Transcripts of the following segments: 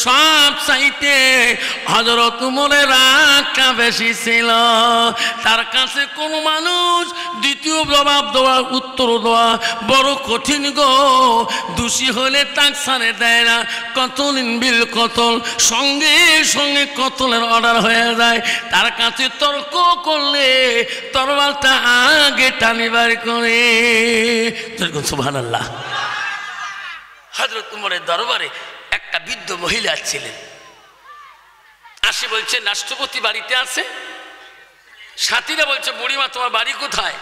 সব চাইতে হযরত উমরের রাগটা বেশি ছিল। তার কাছে কোনো মানুষ দ্বিতীয় জবাব দেওয়া উত্তর দেওয়া বড় কঠিন গো। দোষী হলে তাক ছাড়ে দেয় না, কতলিন বিল কতল, সঙ্গে সঙ্গে কতলের অর্ডার হয়ে যায়। তার কাছে তর্ক করলে তরবারটা আগে টানিবার করে। সুবহানাল্লাহ। হযরত উমরের দরবারে একটা বৃদ্ধ মহিলা ছিলেন। আসে বলছে রাষ্ট্রপতি বাড়িতে আছে। সাথীরা বলছে বুড়িমা তোমার বাড়ি কোথায়?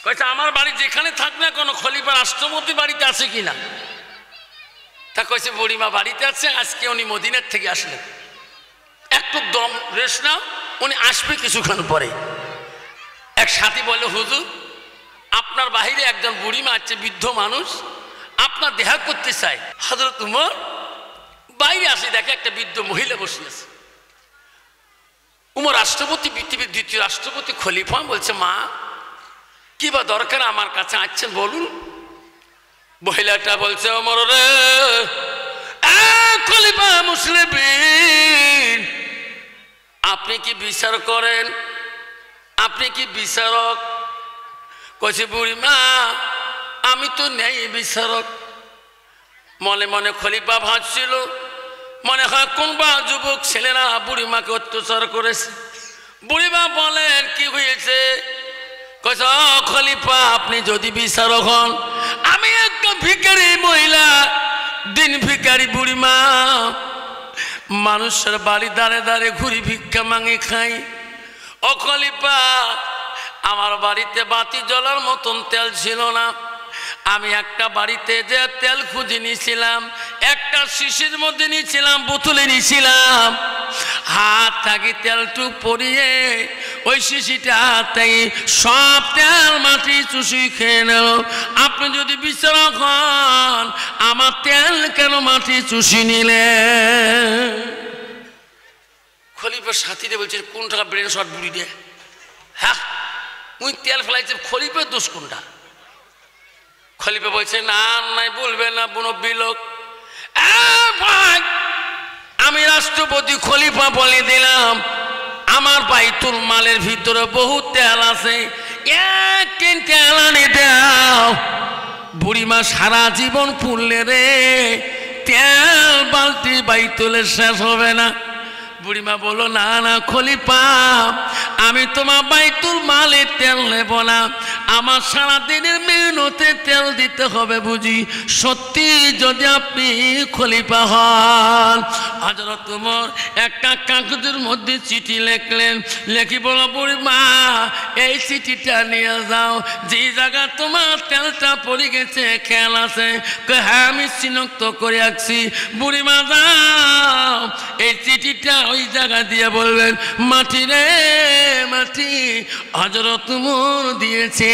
কয়েছে আমার বাড়ি যেখানে থাক না কোনো, খলিফা রাষ্ট্রপতি বাড়িতে আছে কিনা। তা কয়েছে বুড়িমা বাড়িতে আছে, আজকে উনি মদিনার থেকে আসলেন, একটু দম রেস্ট নাও, উনি আসবে কিছুক্ষণ পরে। এক সাথী বলল হুজুর আপনার বাহিরে একজন বুড়িমা আছে, বৃদ্ধ মানুষ, আপনার দেখা করতে চাই। হযরত উমর বাইরে আসে, দেখে একটা বৃদ্ধ মহিলা বসে আছে। উমর রাষ্ট্রপতি, পৃথিবীর দ্বিতীয় রাষ্ট্রপতি, খলিফা, বলছে মা কি বা দরকার আমার কাছে আসছেন বলুন। মহিলাটা বলছে ওমর রে, খলিফা মুসলিমিন, আপনি কি বিচার করেন? আপনি কি বিচারক? কইছে বুড়িমা আমি তো নেই বিচারক। মনে মনে খলিফা ভাবছিল মনে হয় কোনবা যুবক ছেলেরা বুড়িমাকে অত্যাচার করেছে। বুড়িমা বলেন কি হয়েছে? কইছে খলিফা আপনি যদি বিচারক হন, আমি একটা ভিখারি মহিলা, দিন ভিখারি বুড়িমা, মানুষের বাড়ি দাঁড়ে দাঁড়ে ঘুরি ভিক্ষা মাঙে খাই। ও খলিফা আমার বাড়িতে বাতি জ্বলার মতন তেল ছিল না, আমি একটা বাড়িতে যে তেল খুঁজে নিয়েছিলাম, একটা শিশির মধ্যে নিয়েছিলাম, বোতলে নিয়েছিলাম, হাত থাকি তেলটুক পরিয়ে ওই শিশিটা হাতে সব তেল মাটি চুষি খেয়ে নেব। আপনি যদি বিচারক হন আমার তেল কেন মাটি চুষি নিলেন? খলিফার সাথীরা বলছে কোনটা ব্রেন শট বুড়ি দে, হ্যাঁ উনি তেল ফেলাইছে, খলিফার দোষ কোনটা? খলিফা বলছে না নাই বলবে না মুরব্বী লোক, আমি রাষ্ট্রপতি খলিফা বলে দিলাম আমার বাইতুল মালের ভিতরে বহু তেল আছে, এক তেল আনি দাও। বুড়িমা সারা জীবন পুড়লে রে, তেল বালতি বাইতুলে শেষ হবে না। বুড়িমা বললো না না খলিফা আমি তোমার বাইতুল মালে তেল নেব না, আমার সারাদিনের মেহনতে তেল দিতে হবে বুঝি। সত্যি যদি আপনি খলিফা হন। হযরত ওমর একটা কাগজের মধ্যে চিঠি লিখলেন, লেখি বলো বুড়িমা এই চিঠিটা নিয়ে যাও, যে জায়গা তোমার তেলটা পড়ে গেছে খেয়াল আছে? হ্যাঁ আমি চিহ্নিত করে রাখছি। বুড়িমা যাও এই চিঠিটা ওই জায়গা দিয়ে বলবেন মাটি রে মাটি হযরত ওমর দিয়েছে।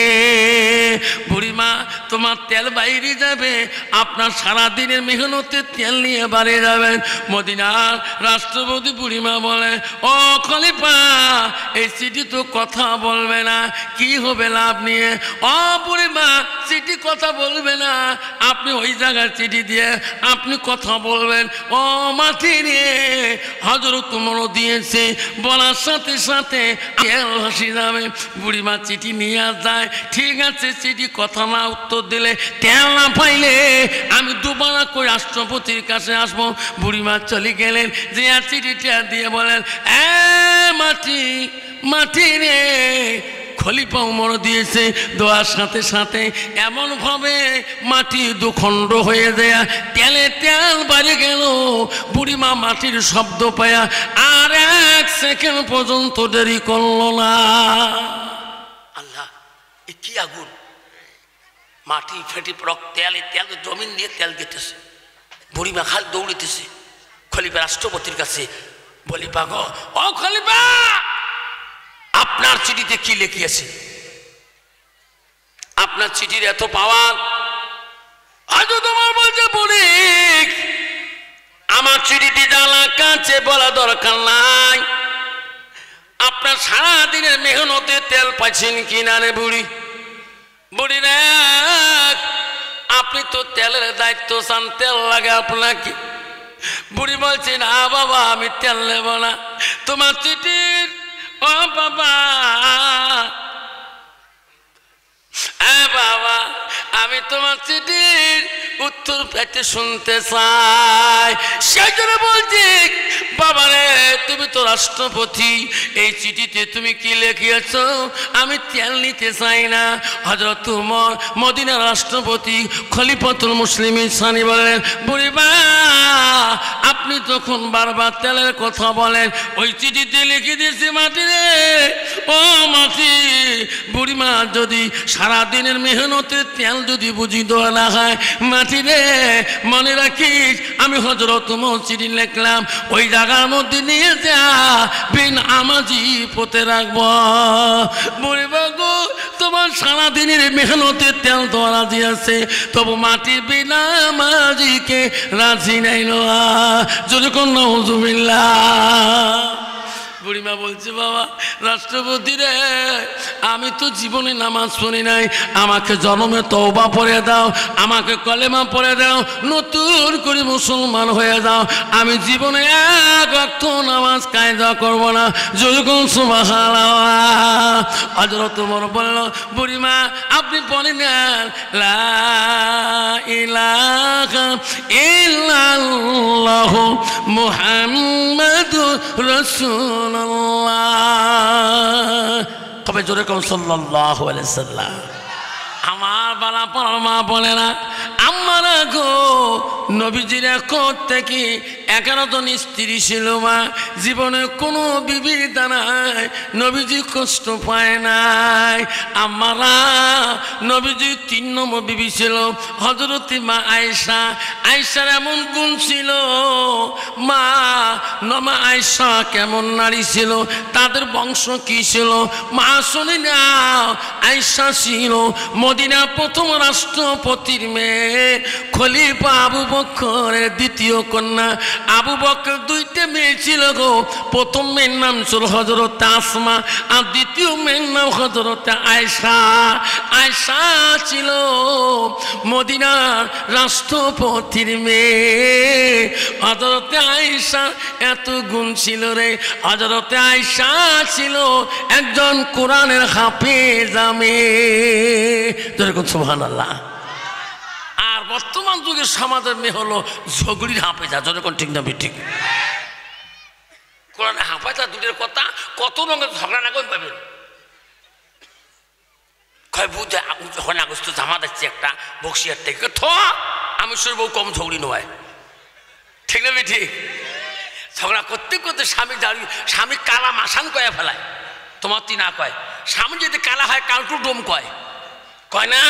বুড়িমা তোমার তেল বাইরে যাবে, আপনার সারাদিনের মেহনতে তেল নিয়ে বাড়ি যাবেন। মদিনার রাষ্ট্রপতি বুড়িমা বলে ও খলিফা এই চিঠি তো কথা বলবে না, কি হবে লাভ নিয়ে? ও বুড়িমা চিঠি কথা বলবে না, আপনি ওই জায়গার চিঠি দিয়ে আপনি কথা বলবেন। ও মাটি নিয়ে হযরত ওমরও দিয়েছে, বলার সাথে সাথে তেল ভাসি যাবে। বুড়িমা চিঠি নিয়ে যায়, ঠিক আছে চিঠি কথা না উত্তর দিলে তেল না পাইলে আমি দুবার করে রাষ্ট্রপতির কাছে আসবো। বুড়িমা চলে গেলেন, যে চিঠিটা দিয়ে বলেন মাটি মাটি রে খলিফা ওমর দিয়েছে। দোয়ার সাথে সাথে এমনভাবে মাটি দুখণ্ড হয়ে যায়, তেলে তেল বাড়ি গেল। বুড়িমা মাটির শব্দ পায়া আর এক সেকেন্ড পর্যন্ত দেরি করল না। আল্লাহ এ কি আগুন! মাটি ফেটে পড়ক তেলে তেল, জমিন দিয়ে তেল দিতেছে। বুড়িমা খাল দৌড়িতেছে খলিফা রাষ্ট্রপতির কাছে। বলি পাগ ও খলিফা আপনার চিঠিতে কি লিখিয়েছে? আপনার চিঠির এত পাওয়ার। আজ তোমার বলছে বলি আমার চিঠিটি জানা কাছে বলা দরকার নাই, আপনার সারাদিনের মেহনতে তেল পাচ্ছেন কিনা রে বুড়ি? বুড়ি রে আপনি তো তেলের দায়িত্ব চান, তেল লাগে আপনাকে। বুড়ি বলছে না বাবা আমি তেল নেব না, তোমার চিঠির ও বাবা বাবা আমি তোমার চিঠির উত্তর পেতে শুনতে চাই। সেই জন্য বলছি বাবা রে তুমি তো রাষ্ট্রপতি, এই চিঠিতে তুমি কি লিখিয়েছ? আমি তেল নিতে চাই না। হযরত উমর মদিনার রাষ্ট্রপতি খলিফাতুল মুসলিমিন সানি বলেন বুড়িমা আপনি তখন বারবার তেলের কথা বলেন, ওই চিঠিতে লিখে দিয়েছি মাটি রে ও মাটি। বুড়িমা যদি সারাদিনের মেহনতের তেল যদি বুঝি দেওয়া না হয় মাটি রে মনে রাখিস আমি হযরত উমর চিঠি লিখলাম, ওই জায়গার মধ্যে নিয়ে যা বিন আমাজি পথে রাখবো। বুড়িমা গো তোমার সারাদিনের মেহনতের তেল দেওয়া রাজি আছে, তবু মাটি বিনা আমাজিকে রাজি নাই লোয়া যদি কোন নাউজুবিল্লাহ। বুড়িমা বলছে বাবা রাষ্ট্রপতি রে আমি তো জীবনে নামাজ পড়ি নাই, আমাকে জন্মে তওবা পড়ে দাও, আমাকে কলেমা পড়ে দাও, নতুন করে মুসলমান হয়ে যাও, আমি জীবনে এক ওয়াক্ত নামাজ কায়দা করব না যখন সুবহানাল্লাহ। হযরত ওমর বলল বুড়িমা আপনি পড়ে নেন লা ইলাহা ইল্লাল্লাহ মুহাম্মাদুর রাসূলুল্লাহ। কবে জোরে কোন সাল্লাল্লাহু আলাইহি সাল্লাম। আমার বালা পরমা বলে না আমারা গো নবীজির থেকে 11 জন স্ত্রী ছিল মা, জীবনে কোনো বিবির দ্বারায় নবীজি কষ্ট পায় নাই। আমরা নবীজি 3 নম্বর বিবি ছিল হযরত মা আয়েশা। আয়েশার এমন গুণ ছিল মা নমা আয়েশা কেমন নারী ছিল, তাদের বংশ কি ছিল মা শুনি না। আয়েশা ছিল মদিনা প্রথম রাষ্ট্রপতির মেয়ে, খলিফা আবু বকরের দ্বিতীয় কন্যা। আবু বকর 2টে মেয়ে ছিল গো, প্রথম মেয়ের নাম ছিল হযরত আসমা আর দ্বিতীয় মেয়ের নাম হযরত আয়েশা। আয়েশা ছিল মদিনার রাষ্ট্রপতির মেয়ে। হযরত আয়েশা এত গুণ ছিল রে, হযরত আয়েশা ছিল একজন কোরআনের হাফেজা মেয়ে। সুবহানাল্লাহ। আর বর্তমান যুগের সমাজের মেয়ে হলো ঝগড়ির হাফেজা, যখন ঠিক না ঠিক। কোরআনের হাফেজা দূরের কথা, কত রঙের ঝগড়া না করে পাবেন। বুঝে যখন আগস্ট জামা দেখছি একটা বক্সিয়ার থেকে আমি শুনে বউ কম ঝগড়ি নয়, ঠিক না ঠিক। ঝগড়া করতে করতে স্বামী দাঁড়িয়ে স্বামী কালা মাসান কয়ে ফেলায়, তোমার তুই না কয়। স্বামী যদি কালা হয় কালটু ডোম কয়, কয় না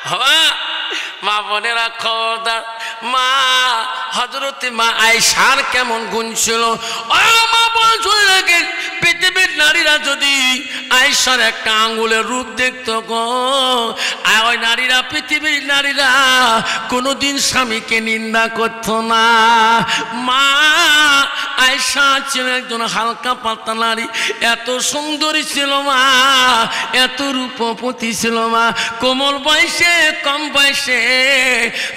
হবা। মা বোনেরা খবরদার, মা হযরত মা আয়েশার কেমন গুণ ছিল। মা বোন শুনে রাখেন পৃথিবীর নারীরা যদি আয়েশার একটা আঙ্গুলের রূপ দেখতো গো, ওই নারীরা পৃথিবীর নারীরা কোনোদিন স্বামীকে নিন্দা করতো না। মা আয়েশা ছিল একজন হালকা পাতলা নারী, এত সুন্দরী ছিল মা, এত রূপবতী ছিল মা। কোমল বয়সে কম বয়সে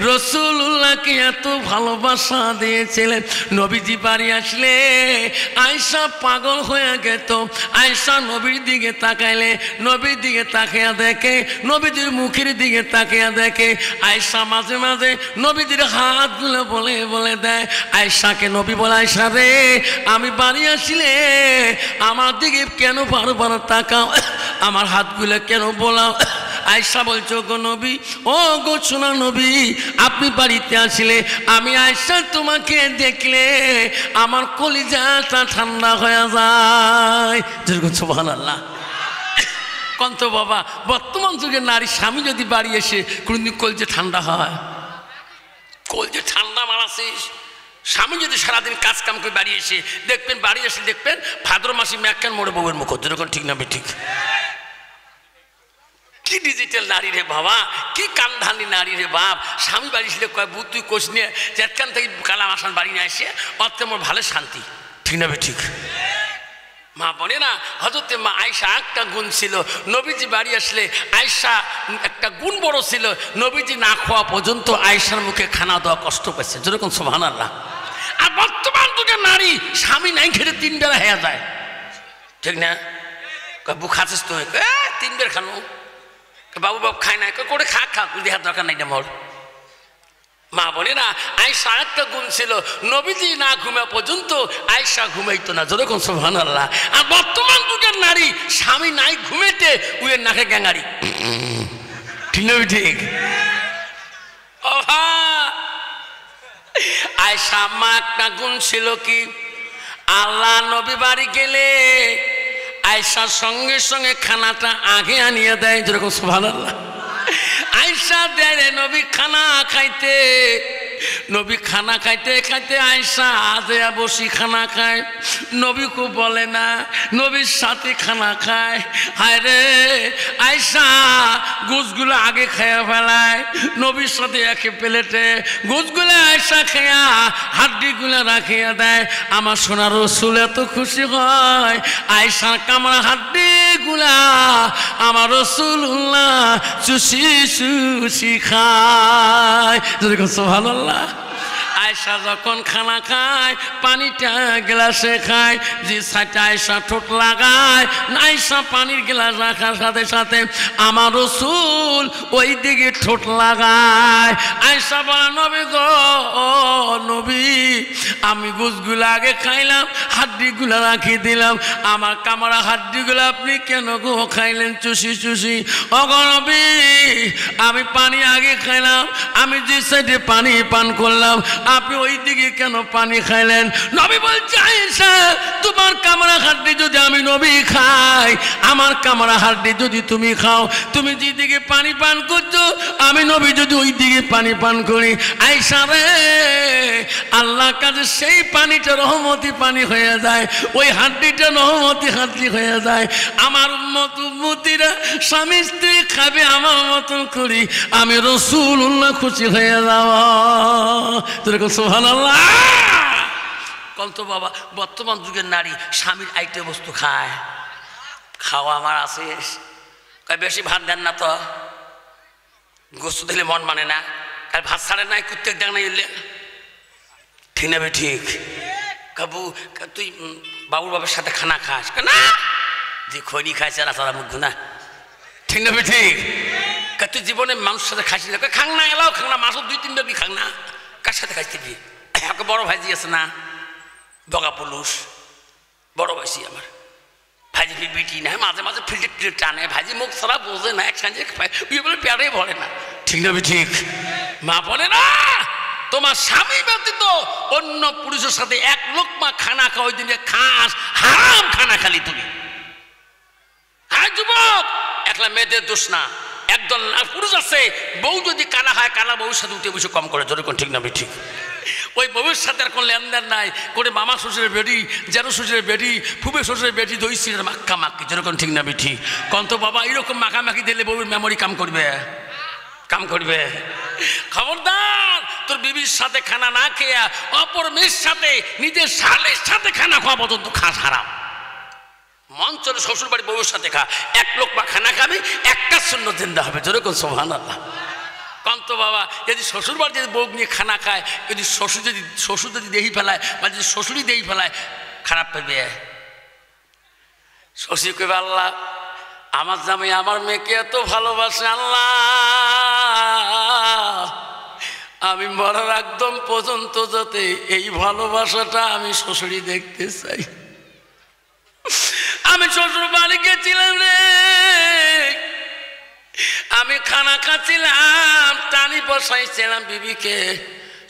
রাসূলুল্লাহকে এত ভালোবাসা দিয়েছিলেন। নবীজি বাড়ি আসলে আয়েশা পাগল হয়ে যেত। আয়েশা নবীর দিকে তাকাইলে নবীর দিকে তাকিয়া দেখে, নবীজির মুখের দিকে তাকিয়া দেখে। আয়েশা মাঝে মাঝে নবীজির হাতগুলো বলে বলে দেয়। আয়েশাকে নবী বলে আয়েশা রে আমি বাড়ি আসলে আমার দিকে কেন বারবার তাকাও, আমার হাতগুলো কেন বোলাও। আয়েশা বলছো গো নবী, ও গো সোনা নবী আপনি বাড়িতে আসলে আমি আয়েশা তোমাকে দেখলে আমার কলিজাটা ঠান্ডা হয়ে যায়। সুবহানাল্লাহ। কন্ত বাবা বর্তমান যুগের নারী স্বামী যদি বাড়ি এসে কোনদিন কলজে ঠান্ডা হয়? কলজে ঠান্ডা মারাছিস। স্বামী যদি সারাদিন কাজ কাম করে বাড়ি এসে দেখবেন, বাড়ি এসে দেখবেন ভাদ্র মাসে ম্যাক্কান মোড়ে বউয়ের মুখ, যেরকম ঠিক না ঠিক। কি ডিজিটাল নারী রে বাবা, কি কামধানি নারী রে বাপ। স্বামী বাড়ি এসে কয় বুধ তুই কোষ নিয়ে যেখান থেকে কালাম আসান বাড়ি নিয়ে আসে অত মোর ভালো শান্তি, ঠিক না ঠিক। মা বলে না হযরত মা আয়েশা একটা গুণ ছিল, নবীজি বাড়ি আসলে আয়েশা একটা গুণ বড় ছিল, নবীজি না খাওয়া পর্যন্ত আয়েশার মুখে খানা দেওয়া কষ্ট পাইছে, যেরকম সুবহানাল্লাহ। আর বর্তমান যুগের নারী স্বামী নাই খেলে 3 বেলা হয়ে যায়, ঠিক না? বাবু খাচ্ছিস তো? 3 বের খানো। বাবু বাবু খায় না, করে খা খা, দেখার দরকার নাই মোর। মা বলে না, আয়েশা একটা গুণ ছিল, নবীজি না ঘুমা পর্যন্ত আয়েশা ঘুমাইতো না, যেরকম সুবহানাল্লাহ। আর বর্তমান যুগের নারী স্বামী নাই ঘুমেতে উয়ের নাকে গ্যাঙ্গারি, ঠিক না? ঠিক। আয়েশা মা একটা গুণ ছিল কি, আল্লাহ নবী বাড়ি গেলে আয়েশার সঙ্গে সঙ্গে খানাটা আগে আনিয়ে দেয়, যেরকম সুবহানাল্লাহ। আয়েশা দেয় নবী খানা খাইতে, নবী খানা খাইতে খাইতে আয়েশা আজে বসি খানা খায়, নবী খুব বলে না, নবীর সাথে খানা খায়। হায় রে আয়েশা গোশগুলো আগে খেয়ে ফেলায়, নবীর সাথে একে প্লেটে গোশগুলো আয়েশা খেয়া হাড্ডিগুলো রাখিয়া দেয়। আমার সোনার রাসূল এত খুশি হয়, আয়েশার কামড়া হাড্ডিগুলা আমার রাসূলুল্লাহ চুষি চুষি খায়, যেরকম সুবহানাল্লাহ। আয়েশা যখন খানা খায় পানিটা গ্লাসে খায়, যে সাইডে আয়েশা ঠোঁট লাগায়, আয়েশা পানির গ্লাস রাখার সাথে সাথে আমার রাসূল ওই দিকে ঠোঁট লাগায়। আয়েশা বলে, নবী গো নবী, আমি গোশগুলো আগে খাইলাম, হাড্ডিগুলো রাখি দিলাম, আমার কামড়া হাড্ডিগুলো আপনি কেন গো খাইলেন চুষি চুষি? ও গো নবী, আমি পানি আগে খাইলাম, আমি যে সাইডে পানি পান করলাম, আপনি ওই দিকে কেন পানি খাইলেন? নবী বলছে, আয়েশা তোমার কামড়া হাড্ডি যদি আমি নবী খাই, আমার কামড়া হাড্ডি যদি তুমি খাও, তুমি যেদিকে পানি পান করছো আমি নবী যদি ওই দিকে পানি পান করি, আয়েশা রে আল্লাহ কাছে সেই পানিটা রহমতি পানি হয়ে যায়, ওই হাড্ডিটা রহমতি হাড্ডি হয়ে যায়। আমার উম্মত উম্মতিরা স্বামী স্ত্রী খাবে আমার মতন করি, আমি রাসূলুল্লাহ খুশি হয়ে যাওয়া, সুবহানাল্লাহ। কন্ত বাবা, বর্তমান যুগের নারী স্বামীর আইটে বস্তু খায়, খাওয়া আমার আছে, বেশি ভাত দেন না তো, গোস্ত দিলে মন মানে না, কাল ভাত ছাড়ে নাই, কুত্তে দেখ না এলে, ঠিক না? ঠিক। কাবু তুই বাবুর বাবার সাথে খানা খাস না, যে খৈনি খাইছে না তারা মুখ না, ঠিক না? ঠিক। তুই জীবনে মানুষের সাথে খাইছি না, খাং না এলাও খাং না, মাসও 2-3 বার খাং না, কার সাথে খাইছিবি? একটা বড় ভাইজি আছে না, বগা পুলুষ, বড় ভাইজি আমার ভাইজি বিটি না, মাঝে মাঝে ফিল্ডে টানে, ভাইজি মুখ ছাড়া বোঝে না, একসাথে বলে পেয়ারে ভরে না, ঠিক না? ঠিক। মা বলে না, তোমার স্বামী ব্যতীত অন্য পুরুষের সাথে 1 লোকমা খানা খাওয়া ওই দিনে খাস, হারাম খানা খালি তুমি। হ্যাঁ যুবক, একলা মেয়েদের দোষ না, একদল পুরুষ আছে বউ যদি কানা হয়, কানা বউর সাথে উঠে বসে কম করে, যেরকম ঠিক না? ঠিক। ওই বউয়ের সাথে আর কোনো লেনদেন নাই, করে মামা শ্বশুরের বেটি, জেরো শ্বশুরের বেটি, ফুবে শ্বশুরের বেটি, দই সিনের মাক্কা মাক্কি, যেরকম ঠিক না? ঠিক। কন্ত বাবা, এরকম মাখামাখি দিলে বউয়ের মেমোরি কাম করবে, কাম করবে। খবরদার, তোর বিবির সাথে খানা না খেয়া অপর মেয়ের সাথে, নিজের শালীর সাথে খানা খাওয়া পর্যন্ত খাস হারাম। মন চলে শ্বশুর বাড়ি বউয়ের সাথে খা, 1 লোকমা খানা খাবি, একটা সুন্নত জিন্দা হবে, যেরকম সুবহানাল্লাহ। কন্ত বাবা, যদি শ্বশুর বাড়ি যদি বউ নিয়ে খানা খায়, যদি শ্বশুর যদি দেহি ফেলায়, বা যদি শ্বশুরই দেহি ফেলায়, খারাপ পাবে। শ্বশুর কইবে, আল্লাহ আমার জামাই আমার মেয়েকে এত ভালোবাসে, আল্লাহ আমি মরার একদম পর্যন্ত যাতে এই ভালোবাসাটা আমি শ্বশুরই দেখতে চাই। আমি শ্বশুর বাড়ি গেছিলাম রে, আমি খানা খাচ্ছিলাম, টানি বসাইছিলাম বিবিকে,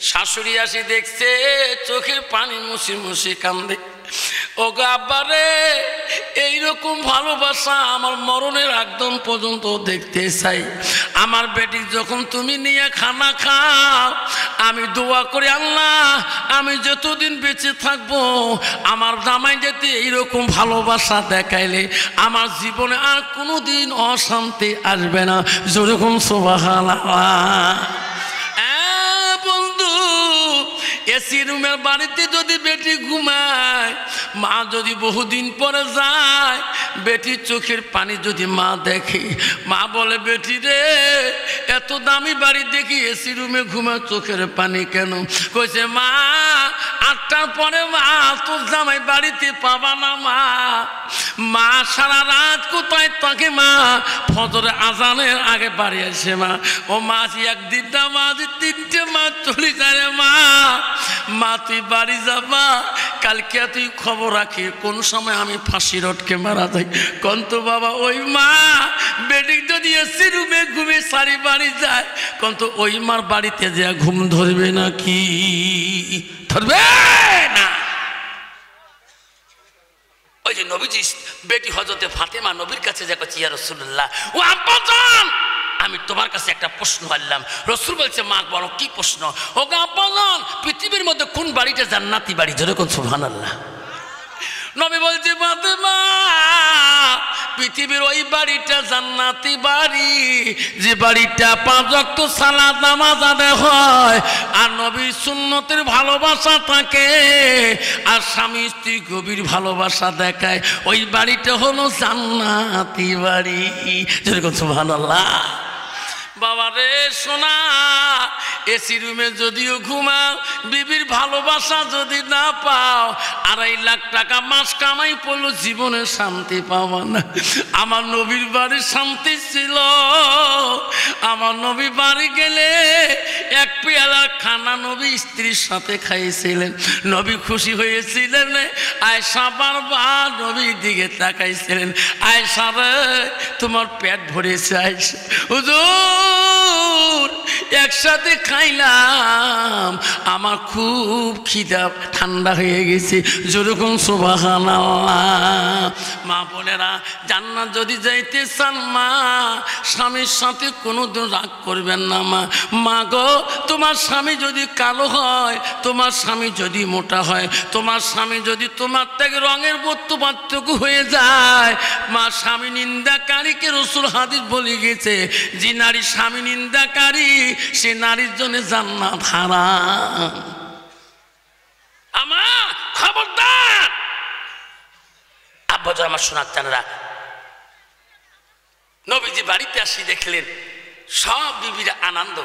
শাশুড়ি আসি দেখছে, চোখের পানি মুছি মুছি কান্দে। ও গো আব্বা রে, এইরকম ভালোবাসা আমার মরণের একদম পর্যন্ত দেখতে চাই। আমার বেটি যখন তুমি নিয়ে খানা খাও, আমি দোয়া করি আল্লাহ আমি যতদিন বেঁচে থাকবো, আমার জামাই যেতে এইরকম ভালোবাসা দেখাইলে আমার জীবনে আর কোনোদিন অশান্তি আসবে না, যেরকম সুবহানাল্লাহ। এসি রুমের বাড়িতে যদি বেটি ঘুমায়, মা যদি বহুদিন পরে যায়, বেটির চোখের পানি যদি মা দেখে, মা বলে বেটি রে এত দামি বাড়ি দেখি এসি রুমে ঘুমা, চোখের পানি কেন? কইছে মা 8টার পরে মা তোর জামাই বাড়িতে পাবা না মা। মা সারা রাত কোথায় থাকে মা? ফজরে আজানের আগে বাড়ি আসে মা। ও মা একদিন না মা 3টে মাস চলে যায় মা। মা তুই বাড়ি যাবা, কালকে তুই খবর রাখি কোন সময় আমি ফাঁসি রটকে মারা যাই। কন্ত বাবা ওই মা বেডিক যদি এসি রুমে ঘুমে সারি বাড়ি যায়, কন্ত ওই মার বাড়িতে যা ঘুম ধরবে নাকি? ধরবে না। ওই যে নবীজি বেটি হযরতে ফাতেমা নবীর কাছে যা করছে, ইয়া রাসূলুল্লাহ, ও আব্বাজান আমি তোমার কাছে একটা প্রশ্ন করলাম। রাসূল বলছে মা বলো কি প্রশ্ন? ও আব্বাজান পৃথিবীর মধ্যে কোন বাড়িটা জান্নাতি বাড়ি? জোরে কোন সুবহানাল্লাহ। নবী বলছে ফাতেমা পৃথিবীর ওই বাড়িটা জান্নাতি বাড়ি যে বাড়িটা 5 ওয়াক্ত সালাত নামাজ আদায় হয়, আর নবীর সুন্নতের ভালোবাসা থাকে, আর স্বামী স্ত্রী গভীর ভালোবাসা দেখায়, ওই বাড়িটা হলো জান্নাতি বাড়ি। যেরকম সুবহানাল্লাহ। বাবা রে সোনা, এসি রুমে যদিও ঘুমাও, বিবির ভালোবাসা যদি না পাও, 2.5 লাখ টাকা মাস কামাই পড়লো, জীবনে শান্তি পাওয়া না। আমার নবীর বাড়ি শান্তি ছিল। আমার নবী বাড়ি গেলে 1 পেয়ালা খানা নবী স্ত্রীর সাথে খাইছিলেন। নবী খুশি হয়েছিলেন। আয়েশা বারবার নবীর দিকে তাকাইছিলেন, আয়েশা রে তোমার পেট ভরেছে আয়েশা। হুজুর একসাথে খাইলাম, আমার খুব খিদা ঠান্ডা হয়ে গেছে। যেরকম সুবহানাল্লাহ। মা বোনেরা জান্নাত যদি যাইতে চান মা স্বামীর সাথে কোনোদিন রাগ করবেন না মা। মা গো তোমার স্বামী যদি কালো হয়, তোমার স্বামী যদি মোটা হয়, তোমার স্বামী যদি তোমার থেকে রঙের পার্থক্য হয়ে যায়, মা স্বামী নিন্দাকারীকে রাসূল হাদিস বলে গেছে, যে নারী স্বামী নিন্দাকারী সে নারীর জন্য জান্নাত হারাম। আমার খবরদার আব্বাজান আমার শোনার জানেরা, নবীজি বাড়িতে আসি দেখলেন সব বিবিরা আনন্দ।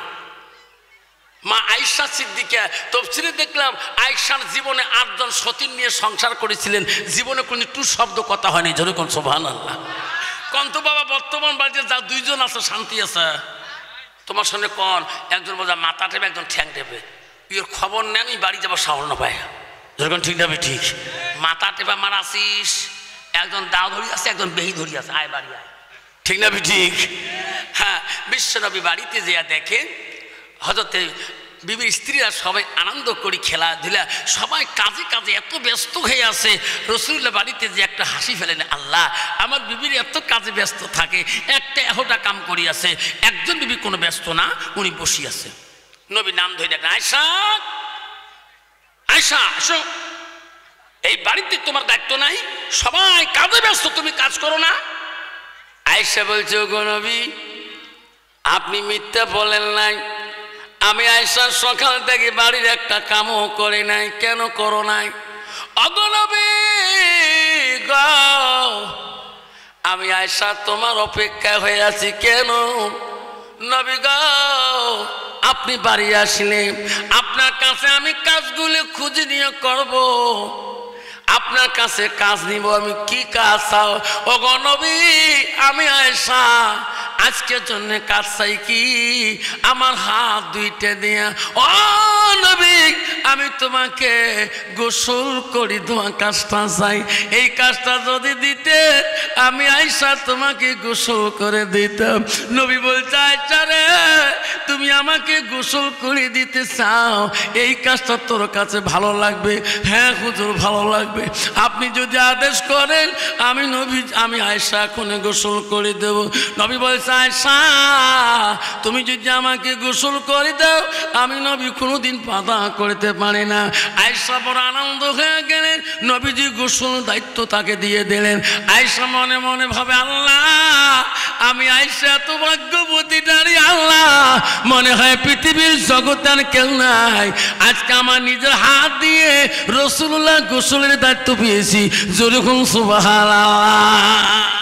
মা আয়েশা সিদ্দিকা তফসিরে দেখলাম আয়েশার জীবনে 8 জন সতীন নিয়ে সংসার করেছিলেন, জীবনে কোনো টু শব্দ কথা হয়নি। জোরে কোন সুবহানাল্লাহ। কন্ত বাবা বর্তমান বাড়িতে যা 2 জন আছে শান্তি আছে। তোমার সঙ্গে কন একজন বোঝা মাথা টেপে একজন ঠ্যাং টেপে, ইওর খবর নেন বাড়ি যাবো সাহল পায়। যেরকম ঠিক যাবে ঠিক মাথা টেপা মারাছিস, একজন দাও ধরি আছে একজন বেহি ধরি আছে, আয় বাড়ি আয়। ঠিক না ঠিক? হ্যাঁ, বিশ্বনবী বাড়িতে যেয়া দেখেন হযরতে বিবির স্ত্রীরা সবাই আনন্দ করি, খেলাধুলা, সবাই কাজে কাজে এত ব্যস্ত হয়ে আছে। রাসূলুল্লাহ বাড়িতে যে একটা হাসি ফেলেন, আল্লাহ আমার বিবির এত কাজে ব্যস্ত থাকে, একটা এহোটা কাম করি আছে, একজন বিবি কোনো ব্যস্ত না, উনি বসি আছে। নবী নাম ধরে দেখেন, আয়েশা আয়েশা আসো, এই বাড়িতে তোমার দায়িত্ব নাই, সবাই কাজে ব্যস্ত, তুমি কাজ করো না। আয়েশা বলছে ওগো নবী আপনি মিথ্যা বলেন নাই, আমি আয়েশা সকাল থেকে বাড়ির একটা কামও করি নাই। কেন করো নাই? ওগো নবী গো আমি আয়েশা তোমার অপেক্ষা হয়ে আছি। কেন? নবী গো আপনি বাড়ি আসলে আপনার কাছে আমি কাজগুলো খুঁজে নিয়ে করব, আপনার কাছে কাজ নিব। আমি কি কাজ চাও? ওগো নবী আমি আয়েশা আজকের জন্য কাজ চাই কি আমার হাত 2টা দিয়া, ও নবী আমি তোমাকে গোসল করি তোমার কাজটা চাই। এই কাজটা যদি দিতে আমি আয়েশা তোমাকে গোসল করে দিতাম। নবী বলছে আয়েশা রে তুমি আমাকে গোসল করে দিতে চাও, এই কাজটা তোর কাছে ভালো লাগবে? হ্যাঁ হুজুর ভালো লাগবে, আপনি যদি আদেশ করেন আমি নবী আমি আয়েশা এখন গোসল করে দেব। নবী বলছে আয়েশা তুমি যদি আমাকে গোসল করে দাও আমি নবী কোনোদিন বাধা করতে পারে না। আয়েশা বড় আনন্দ হয়ে গেলেন, নবীজি গোসল দায়িত্ব তাকে দিয়ে দিলেন। আয়েশা মনে মনে ভাবে, আল্লাহ আমি আয়েশা এত ভাগ্যবতী নারী, আল্লাহ মনে হয় পৃথিবীর জগতে আর কেউ নাই, আজকে আমার নিজের হাত দিয়ে রাসূলুল্লাহ গোসলের দায়িত্ব পেয়েছি। যেরকম সুবহানাল্লাহ।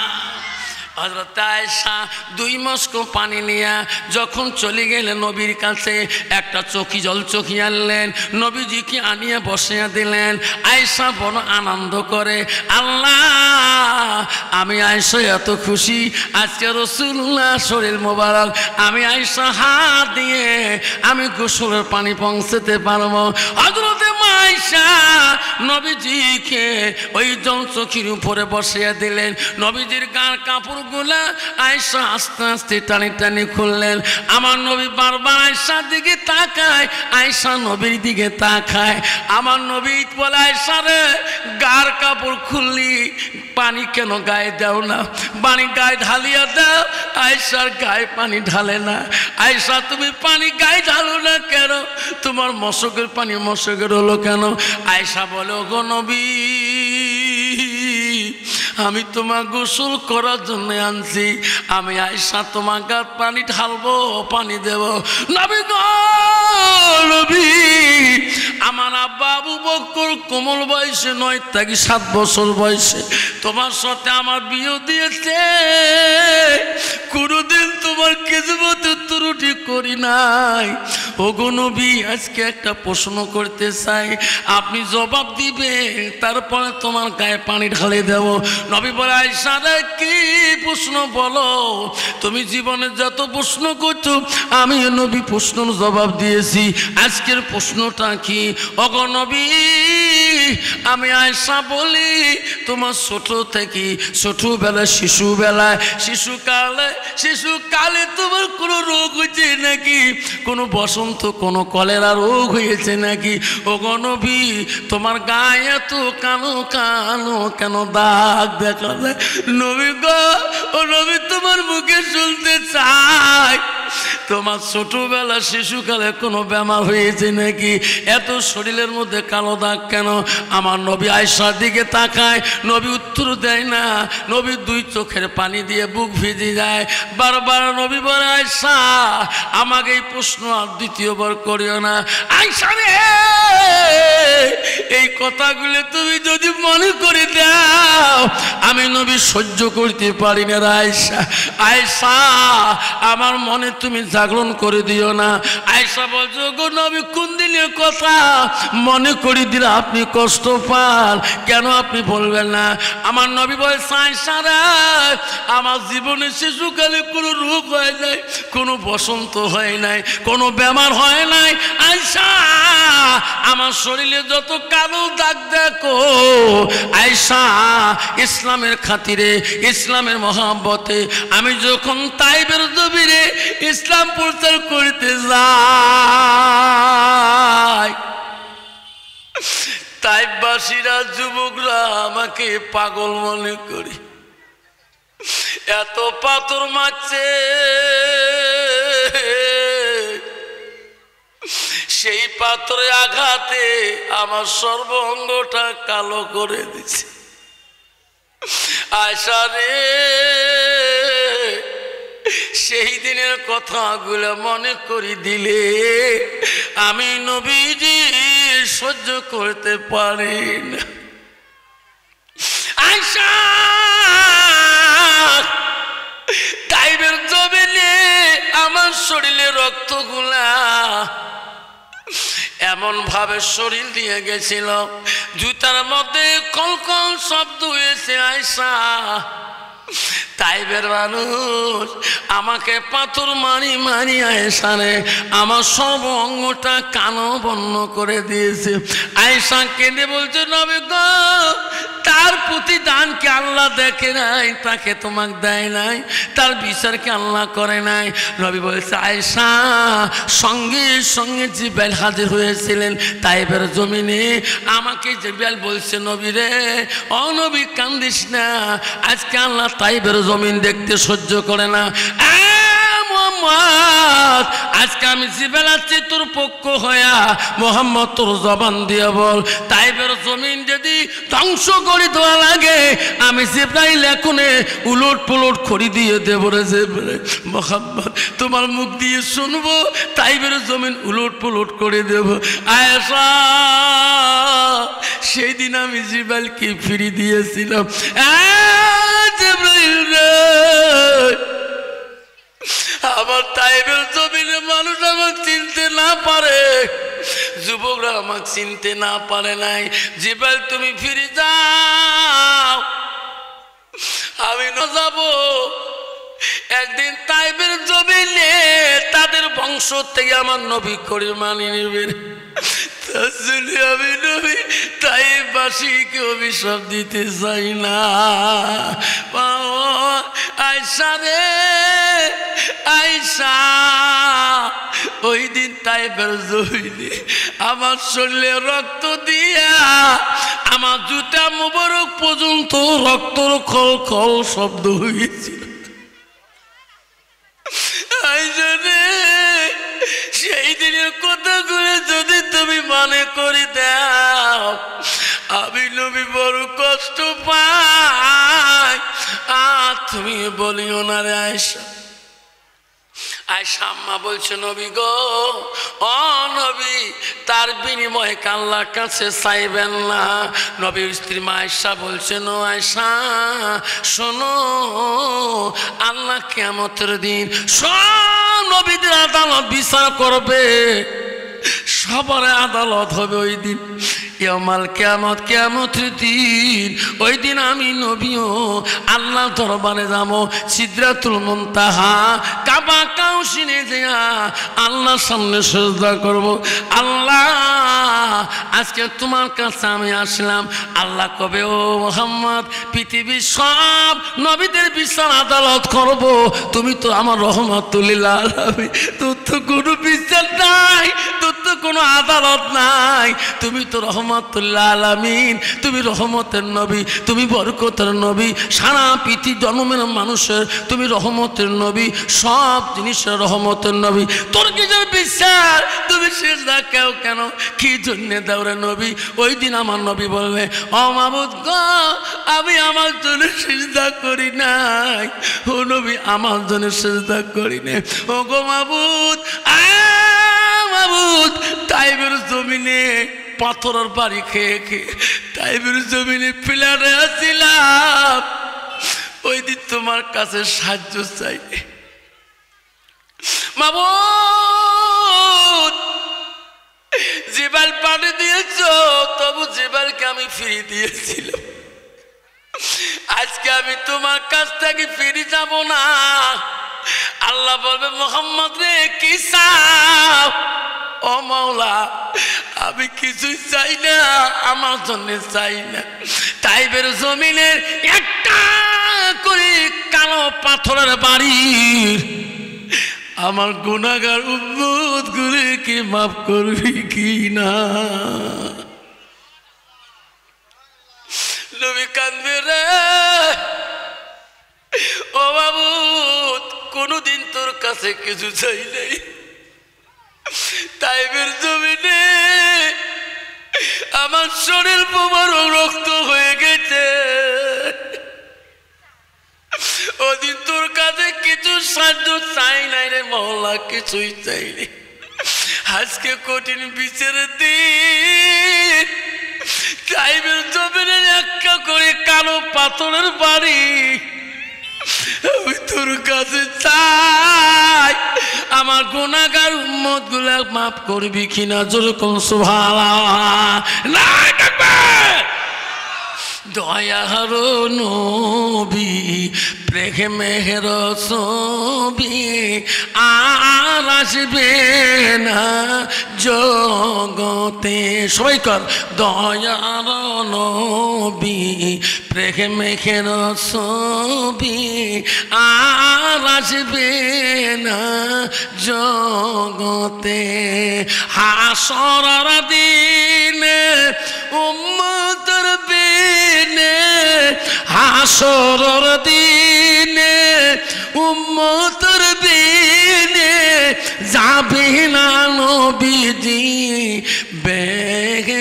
হযরত আয়েশা 2 মস্ক পানি নিয়ে যখন চলে গেলেন নবীর কাছে, একটা চকি জল চকি আনলেন, নবীজিকে আনিয়ে বসিয়ে দিলেন। আয়েশা বড় আনন্দ করে, আল্লাহ আমি আয়েশা এত খুশি, আজকে রাসূলুল্লাহ শরীর মোবারক আমি আয়েশা হাত দিয়ে আমি গোসলের পানি পৌঁছাতে পারবো। হযরত আয়েশা নবীজিকে ওই জল চকির উপরে বসিয়ে দিলেন। নবীজির গার কাপড় গুলা আয়েশা আস্তে আস্তে টানি টানি খুললেন। আমার নবী বারবার আয়েশার দিকে তাকায়, আয়েশা নবীর দিকে তাকায়। আমার নবী বলে, আয়েশা রে গার কাপড় খুললি, পানি কেন গায়ে দাও না, পানি গায়ে ঢালিয়া দাও। আয়েশার গায়ে পানি ঢালে না। আয়েশা তুমি পানি গায়ে ঢালো না কেন, তোমার মশকের পানি মশকের হলো কেন? আয়েশা বলে, ওগো নবী আমি তোমার গোসল করার জন্য আনছি, আমি আয়েশা তোমার গায়ে পানি ঢালবো, পানি দেব। নবী গো নবী, আমার আব্বা আবু বকর কোমল বয়সে 9 থেকে 7 বছর বয়সে তোমার সাথে আমার বিয়ে দিয়েছে, কোনোদিন তোমার কিসমতে ত্রুটি করি নাই। ওগো নবী আজকে একটা প্রশ্ন করতে চাই, আপনি জবাব দিবেন, তারপরে তোমার গায়ে পানি ঢালে দেব। নবী বলে, আয়েশা রে কি প্রশ্ন বলো, তুমি জীবনে যত প্রশ্ন করছো আমি নবী প্রশ্নের জবাব দিয়েছি, আজকের প্রশ্নটা কি? ওগো নবী আমি আয়েশা বলি, তোমার ছোট থেকে ছোটবেলায় শিশুকালে তোমার কোনো রোগ হয়েছে নাকি, কোনো বসন্ত কোনো কলেরা রোগ হয়েছে নাকি? ওগো নবী তোমার গায়ে এত কালো কালো কেন দাগ দেখা যায়? নবী গো ও নবী তোমার মুখে শুনতে চাই, তোমার ছোটবেলা শিশুকালে কোনো বেমার হয়েছে নাকি, এত শরীরের মধ্যে কালো দাগ কেন? আমার নবী আয়েশার দিকে তাকায়, নবী উত্তর দেয় না। নবী 2 চোখের পানি দিয়ে বুক ভিজে যায়। বারবার নবী বলে, আয়েশা আমাকে এই প্রশ্ন আর দ্বিতীয়বার করিও না। আয়েশা রে এই কথাগুলো তুমি যদি মনে করে দাও আমি নবী সহ্য করতে পারি না। আয়েশা আয়েশা আমার মনে তুমি জাগরণ করে দিও না। আয়েশা বলছো, গো নবী কোন দিনের কথা মনে করে দিলে আপনি কষ্ট পান, কেন আপনি বলবেন না? আমার নবী বলছে, আয়েশা রে আমার জীবনে শিশুকালে কোনো রোগ হয় নাই, কোনো বসন্ত হয় নাই, কোনো বেমার হয় নাই। আয়েশা আমার শরীরে যত কালো দাগ দেখো, আয়েশা ইসলামের খাতিরে ইসলামের মহব্বতে আমি যখন তাইবের জমিনে ইসলাম প্রচার করতে যাই, তাইবাসীরা যুবকরা আমাকে পাগল মনে করি, এত পাথর মারছে, সেই পাথরে আঘাতে আমার সর্ব অঙ্গটা কালো করে দিছে। আয়েশা রে সেই দিনের কথাগুলো মনে করি দিলে আমি নবীজি সহ্য করতে পারি না। আয়েশা তাইবের জমিনে আমার শরীরে রক্তগুলা এমন ভাবে শরীর দিয়ে গেছিল, জুতার মধ্যে কলকল শব্দ হয়েছে। আয়েশা তাইবের মানুষ আমাকে পাথর মারি মারি আয়েশা রে আমার সব অঙ্গটা কালো বর্ণ করে দিয়েছে। আয়েশা কেঁদে বলছে, নবী গো তার প্রতিদানকে আল্লাহ দেখে নাই, তাকে তোমাকে দেয় নাই, তার বিচারকে আল্লাহ করে নাই। নবী বলছে, আয়েশা সঙ্গে সঙ্গে জিব্রাইল হাজির হয়েছিলেন তাইবের জমিনে। আমাকে জিব্রাইল বলছে, নবী রে ও নবী কান্দিস না, আজকে আল্লাহ তাইবের জমিন দেখতে সহ্য করে না। মুহাম্মদ আজকে আমি জিবরাইল আছি তোর পক্ষ হইয়া মুহাম্মদ তোর জবান দিয়ে বল তাইফের জমিন যদি ধ্বংস করে দেওয়া লাগে আমি জিবরাইল এখনে উলট পুলট করে দিয়ে দেব রে জিবরাইল মুহাম্মদ তোমার মুখ দিয়ে শুনবো তাইফের জমিন উলট পুলট করে দেব আয়েশা সেই দিন আমি জিবরাইলকে ফিরিয়ে দিয়েছিলাম জিবরাইল রে আমার তাইফের জমিনে মানুষ আমাকে চিনতে না পারে যুবকরা আমাকে চিনতে না পারে নাই জিবরাইল তুমি ফিরে যাও আমি না যাব একদিন তাইফের জমিনে তাদের বংশ থেকে আমার নবী করে মানিয়ে নেবেন তাহলে আমি নবী তাইফবাসীকে অভিশাপ দিতে চাই না আয়েশা রে আয়েশা ওই দিন তাইফের জমিনে আমার শরীরে রক্ত দিয়া আমার জুতা মোবারক পর্যন্ত রক্তর খল খল শব্দ হয়েছিল সেই দিনের কথাগুলো যদি তুমি মনে করে দাও আমি নবী বড় কষ্ট পাই আর তুমি বলিও না রে আয়েশা আয়েশা আম্মা বলছে নবী গো ও নবী তার বিনিময়ে আল্লাহর কাছে চাইবেন না নবীর স্ত্রী মা আয়েশা বলছেন ও আয়েশা শোনো আল্লাহ কিয়ামতের দিন সব নবীদের আদালত বিচার করবে সবার আদালত হবে ওই দিন ইয়াউমাল কিয়ামত কিয়ামতের দিন ওই দিন আমি নবীও আল্লাহ দরবারে যাব সিদরাতুল মুনতাহা কাবা কাউসিনে যায়া আল্লাহর সামনে সিজদা করব আল্লাহ আজকে তোমার কাছে আমি আসলাম আল্লাহ কবে ও মুহাম্মদ পৃথিবীর সব নবীদের বিচার আদালত করব তুমি তো আমার রহমাতুল লিল আলামিন তোর তো কোনো বিচার নাই তোর তো কোনো আদালত নাই তুমি তো রহমাতুল আলামিন তুমি রহমতের নবী তুমি বরকতের নবী সারা পৃথিবী জন্মের মানুষের তুমি রহমতের নবী সব জিনিসের রহমতের নবী তোর কি যে বিচার তুমি সিজদা কেউ কেন কি জন্য দাও রে নবী ওই দিন আমার নবী বলবে ও মাবুদ গো আমি আমার জন্য সিজদা করি নাই ও নবী আমার জন্য সিজদা করি নাই ও গো মাবুদ মাবুদ তাইফের জমিনে পাথরের বাড়ি খেয়ে খেয়ে তাইফের জমিনে পিলারে আসছিলাম ওই দিন তোমার কাছে সাহায্য চাই মাবুদ জিবাল পানি দিয়েছ তবু জিবালকে আমি ফিরিয়ে দিয়েছিলাম আজকে আমি তোমার কাছ থেকে ফিরে যাব না আল্লাহ বলবে মুহাম্মদ রে কি চাও ও মাওলা আমি কিছুই চাই না আমার জন্য চাই না তাইফের জমিনের একটা করে কালো পাথরের বাড়ি আমার গুনাহগার উম্মত গুলি কি মাফ করবি কি না নবী কান্দে রে ও মাবুদ কোনদিন তোর কাছে কিছু চাই নাই তাইফের জমিনে আমার শরীর মোবারক রক্ত হয়ে গেছে ওদিন তোর কাছে কিছু সাহায্য চাই নাই রে মওলা কিছুই চাইনি আজকে কঠিন বিচারের দিন তাইফের জমিনের একটা করে কালো পাথরের বাড়ি আমি তোর কাছে চাই আমার গুনাহগার উম্মত গুলা মাফ করবি কিনা যেরকম সুবহানাল্লাহ দয়ার নবী প্রেমের ছবি আর আসবে না জগতে সবাই কর দয়ার নবী প্রেমের ছবি আর আসবে না জগতে হাসরের দিনে উম্মতের বিনে হাসরের দিনে উম্মতের বিনে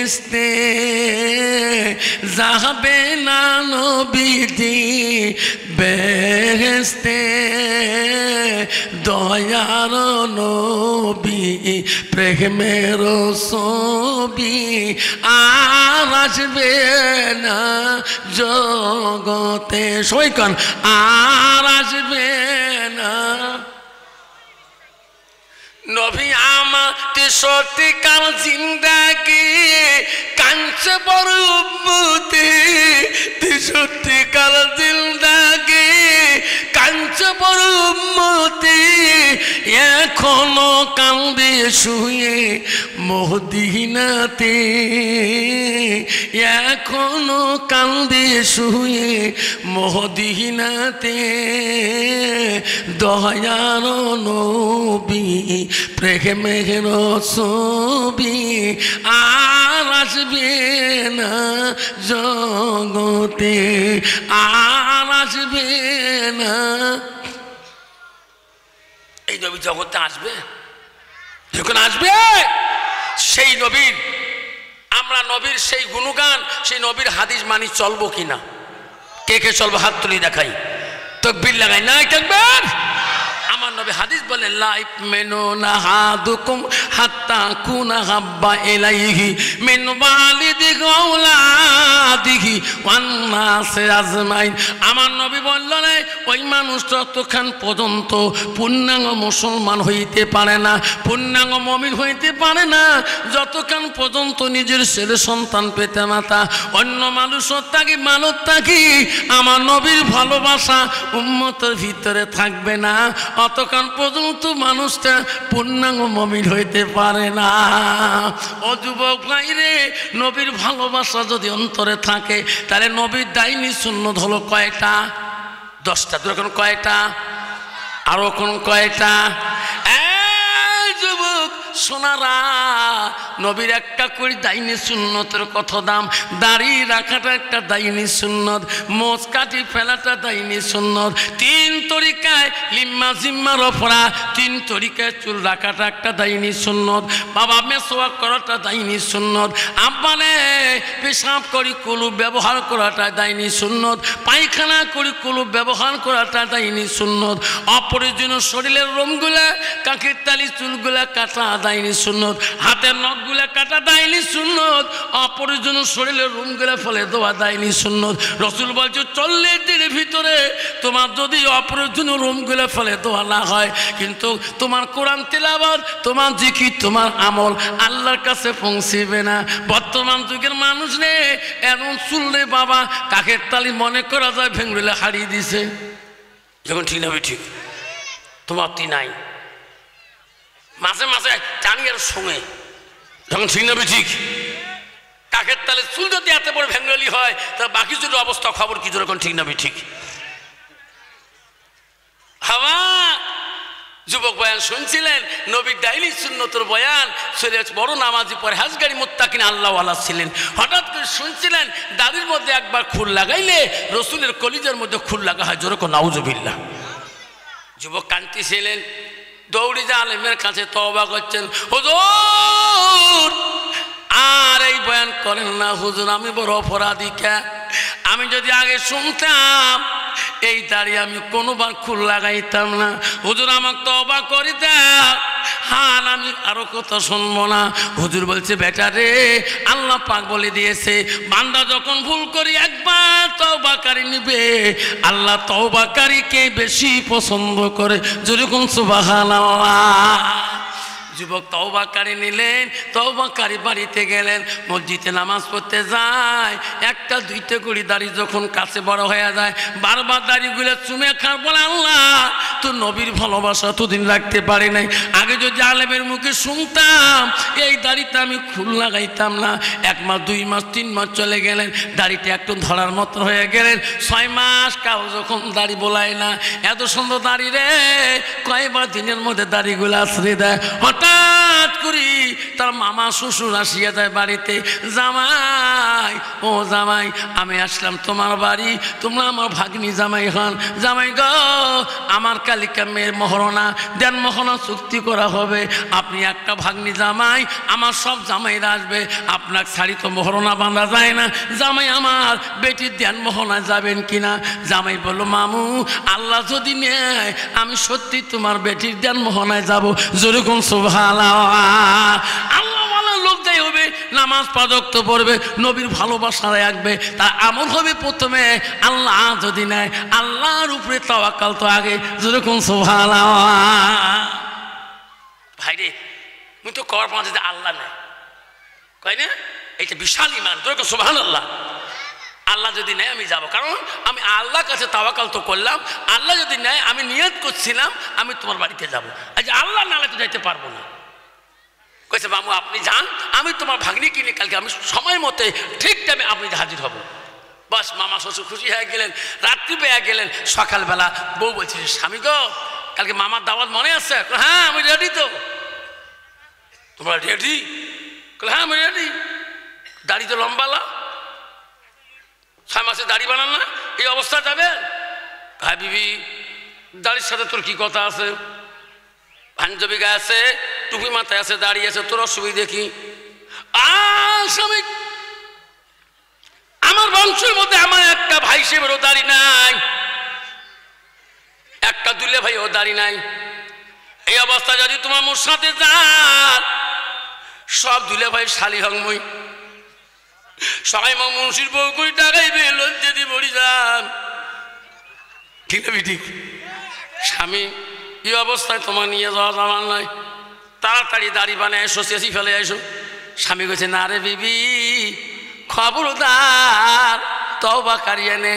বেহেশতে যাবে না নবীজি বেহেশতে দয়ার নবী প্রেমের ছবি আর আসবে না জগতে সৈকন আর আসবে না নবী আমাতে সত্যিকার জিন্দাগি কাঞ্চে বড় উম্মতি সত্যিকার জিন্দাগি কাঞ্চে বড় উম্মতি এখনো কান্দে শুয়ে মদিনাতে এখনো কান্দে শুয়ে মদিনাতে দয়ার নবী প্রেমের ছবি আর আসবে না জগতে আর আসবে না এই নবী জগতে আসবে যখন আসবে সেই নবীর আমরা নবীর সেই গুণগান সেই নবীর হাদিস মানি চলবো কিনা কে কে চলবো হাত তুলি দেখাই তাকবীর লাগাই নাই তাকবীর আমার নবী হাদিস বলেন লা ইউমিনুনা হাদুকুম হাত্তা কুনা হাব্বা ইলাইহি মিন ওয়ালিদিহি ওয়া আওলাদিহি ওয়ান নাসি আজমাইন আমার নবী বললেন ওই মানুষ ততক্ষণ পর্যন্ত পূর্ণাঙ্গ মুসলমান হইতে পারে না পূর্ণাঙ্গ মুমিন হইতে পারে না যতক্ষণ পর্যন্ত নিজের ছেলে সন্তান পেতে মাতা অন্য মানুষের থাকি মানত থাকি আমার নবীর ভালোবাসা উম্মতের ভিতরে থাকবে না অতক্ষণ পর্যন্ত মানুষটা পূর্ণাঙ্গ মুমিন হইতে পারে না ও যুবক ভাইরে নবীর ভালোবাসা যদি অন্তরে থাকে তাহলে নবীর দাইনি সুন্নত হলো কয়টা 10টা দুরকম কয়টা আরো কোন কয়টা যুবক সোনারা নবীর একটা করে দাইনি সুন্নতের কত দাম দাড়ি রাখাটা একটা দাইনি সুন্নত মোচ কাটি ফেলাটা দাইনি সুন্নত 3 তরিকায় লিম্মা জিম্মার অপরা 3 তরিকায় চুল রাখাটা একটা দাইনি সুন্নত বাবা মেসওয়াক করাটা দাইনি সুন্নত আব্বানে পেশাব করি কুলুপ ব্যবহার করাটা দাইনি সুন্নত পায়খানা করি কুলুপ ব্যবহার করাটা দাইনি সুন্নত অপ্রয়োজনীয় শরীরের রোমগুলা কাকের তালি চুলগুলা কাটা দাইনি সুন্নত হাতের নখগুলা কাটা দাইনি সুন্নত অপ্রয়োজনীয় শরীরের রোমগুলা ফেলে দেওয়া দাইনি সুন্নত রাসূল বলছে 40 দিনের ভিতরে তোমার যদি অপ্রয়োজনীয় রোমগুলা ফেলে দেওয়া না হয় কিন্তু তোমার কোরআন তেলাওয়াত তোমার জিকির তোমার আমল আল্লাহর কাছে পৌঁছবে না বর্তমান যুগের মানুষ রে এমন চুললে বাবা কাকের তালি মনে করা যায় ভেঙ্গুলে হারিয়ে দিছে যখন ঠিক না ঠিক তোমার তি নাই মাঝে মাঝে টানিয়ার সঙ্গে যখন ঠিক না ঠিক কাকের তালে চুল যদি এত বড় ভেঙ্গলি হয় তা বাকি যদি অবস্থা খবর কি যখন ঠিক না ঠিক হাওয়া যুবক বয়ান শুনছিলেন নবীর ডাইলি সুন্নতের বয়ান বড় নামাজি পরহেজগারী মুত্তাকিন আল্লাহওয়ালা ছিলেন হঠাৎ করে শুনছিলেন দাড়ির মধ্যে একবার খুর লাগাইলে রসুলের কলিজার মধ্যে খুর লাগা হয় যেরকম নাউজুবিল্লাহ যুবক কাঁদতেছিলেন দৌড়ি যা আলেমের কাছে তওবা করছেন হুজুর আর এই বয়ান করেন না হুজুর আমি বড় অপরাধী কে আমি যদি আগে শুনতাম এই দাড়ি আমি কোনোবার খুল লাগাইতাম না হুজুর আমাকে তওবা করে দাও হান আমি আরো কথা শুনবো না হুজুর বলছে বেটা রে আল্লাহ পাক বলে দিয়েছে বান্দা যখন ভুল করি একবার তওবাকারী নিবে আল্লাহ তওবাকারীকে বেশি পছন্দ করে যেরকম সুবহানাল্লাহ যুবক তওবাকারী নিলেন তওবাকারী বাড়িতে গেলেন মসজিদে নামাজ পড়তে যায় একটা দুইটা করে দাড়ি যখন কাছে বড় হয়ে যায় বারবার দাড়িগুলো চুমে খার বলে আল্লাহ তো নবীর ভালোবাসা তো দিন রাখতে পারি নাই আগে যদি আলেমের মুখে শুনতাম এই দাড়িতে আমি খুল লাগাইতাম না 1 মাস 2 মাস 3 মাস চলে গেলেন দাড়িটা একটু ধরার মতো হয়ে গেলেন 6 মাস কাউ যখন দাড়ি বলায় না এত সুন্দর দাড়ি রে কয়বার দিনের মধ্যে দাড়িগুলো আছড়ে দেয় হঠাৎ হঠাৎ করি তার মামা শ্বশুর আসিয়া যায় বাড়িতে। জামাই, ও জামাই, আমি আসলাম তোমার বাড়ি, তোমরা আমার ভাগ্নি জামাই হন। জামাই গো, আমার কালিকা মেয়ের মহরণা দেন, মহরণা চুক্তি করা হবে। আপনি একটা ভাগ্নি জামাই, আমার সব জামাইরা আসবে, আপনার শাড়ি তো মহরণা বাঁধা যায় না। জামাই আমার বেটির দেন মহরণা যাবেন কিনা? জামাই বলল, মামু আল্লাহ যদি নেয় আমি সত্যি তোমার বেটির দেন মোহনায় যাব। যেরকম সুবহানাল্লাহ। আল্লাহ লোক যাই হবে, নামাজ পাঁচ ওয়াক্ত পড়বে, নবীর ভালোবাসা রাখবে, তার আমল হবে প্রথমে। আল্লাহ যদি নেয়, আল্লাহর উপরে তাওয়াক্কাল তো আগে। যেরকম সুবহানাল্লাহ। ভাইরে, মুই তো কর পাঁচ আল্লাহ নেয় কয় না, এইটা বিশাল ইমান। যেরকম সুবহানাল্লাহ। আল্লাহ যদি নেয় আমি যাব, কারণ আমি আল্লাহর কাছে তাওয়াক্কাল তো করলাম। আল্লাহ যদি নেয়, আমি নিয়ত করছিলাম আমি তোমার বাড়িতে যাব। আজ আল্লাহ নালে তো যাইতে পারবো না। কইছে, মামু আপনি যান, আমি তোমার ভাগ্নি কিনে কালকে আমি সময় মতে ঠিক টাইমে আপনি হাজির হব। বাস মামা শ্বশুর খুশি হয়ে গেলেন, রাত্রি পেয়ে গেলেন। সকালবেলা বউ বলছে, স্বামী গো, কালকে মামার দাওয়াত মনে আছে? হ্যাঁ আমি রেডি। তো তোমরা রেডি? হ্যাঁ আমি রেডি। দাড়ি তো লম্বালা, 6 মাসে দাড়ি বানান না, এই অবস্থা যাবে? হ্যাঁ বিবি, দাড়ির সাথে তোর কি কথা আছে? পাঞ্জাবি গায়ে আছে, টুপি মাথায় আছে, দাড়ি আছে, তোর অসুবিধা দেখি? স্বামী, আমার বংশের মধ্যে আমার একটা ভাই সেবেরও দাড়ি নাই, একটা দুলে ভাই ও দাড়ি নাই। এই অবস্থা যদি তোমার মোর সাথে যান, সব দুলে ভাই শালি হংমই, সবাই মুন্সির বউ করে টাকাইবে, লজ্জা দিয়ে মরি যান। ঠিক না ঠিক? স্বামী, এই অবস্থায় তোমার নিয়ে যাওয়া যাবার নয়, তাড়াতাড়ি দাড়ি বানায় এসো, চেঁচি ফেলে এসো। স্বামী কইছে, না রে বিবি, খবরদার, তওবা করিয়ে নে।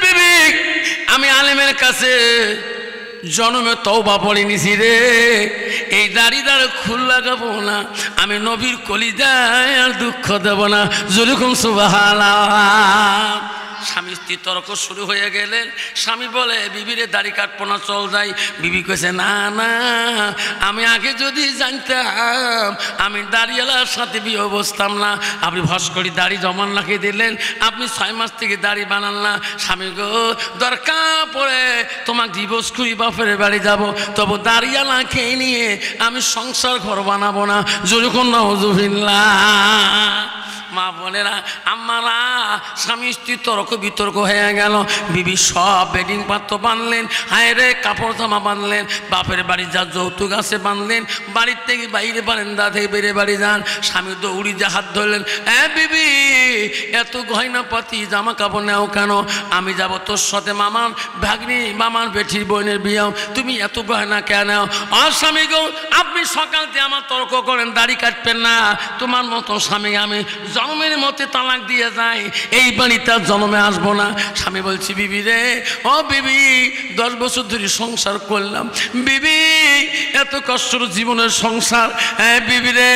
বিবি, আমি আলেমের কাছে জন্মে তওবা পড়ে নিছি রে, এই দাড়ি দাঁড় খুল লাগাবো না, আমি নবীর কলিজায় আর দুঃখ দেব না। যেরকম সুবহানাল্লাহ। স্বামী স্ত্রী তর্ক শুরু হয়ে গেলেন। স্বামী বলে, বিবিরে দাড়ি কাটবো না, চল যাই। বিবি কইছে, না না, আমি আগে যদি জানতাম আমি দাড়িওয়ালার সাথে বিয়ে বসতাম না। আপনি ভস করে দাড়ি জমান লাগিয়ে দিলেন, আপনি 6 মাস থেকে দাড়ি বানান না। স্বামী গো, দরকার পড়ে তোমাকে ডিভোর্স করি বাপের বাড়ি যাব, তবু দাড়িওয়ালা খেয়ে নিয়ে আমি সংসার ঘর বানাবো না। যেরকম নাউজুবিল্লাহ। মা বোনেরা, আমারা স্বামী স্ত্রী তর্ক বিতর্ক হয়ে গেল। বিবি সব বেডিং পাত্র বাঁধলেন, হায় রে কাপড় জামা বাঁধলেন, বাপের বাড়ি যা যৌতুক আছে বাঁধলেন, বাড়ির থেকে বাইরে বারান্দা থেকে বেড়ে বাড়ি যান। স্বামী দৌড়ি যা হাত ধরলেন, বিবি এত গয়না পাতি জামা কাপড় নেও কেন? আমি যাব তোর সাথে মামার ভাগ্নি, মামার বেটির বোনের বিয়ে, তুমি এত গয়না কেন নেও? স্বামী গো, আপনি সকাল থেকে আমার তর্ক করেন দাড়ি কাটবেন না, তোমার মতো স্বামী আমি জন্মের মতে তালাক দিয়ে যায়, এই বাড়িতে জন্মে আসবো না। স্বামী বলছি, বিবি রে, ও বিবি, 10 বছর ধরে সংসার করলাম, বিবি এত কষ্টের জীবনের সংসার, বিবি রে,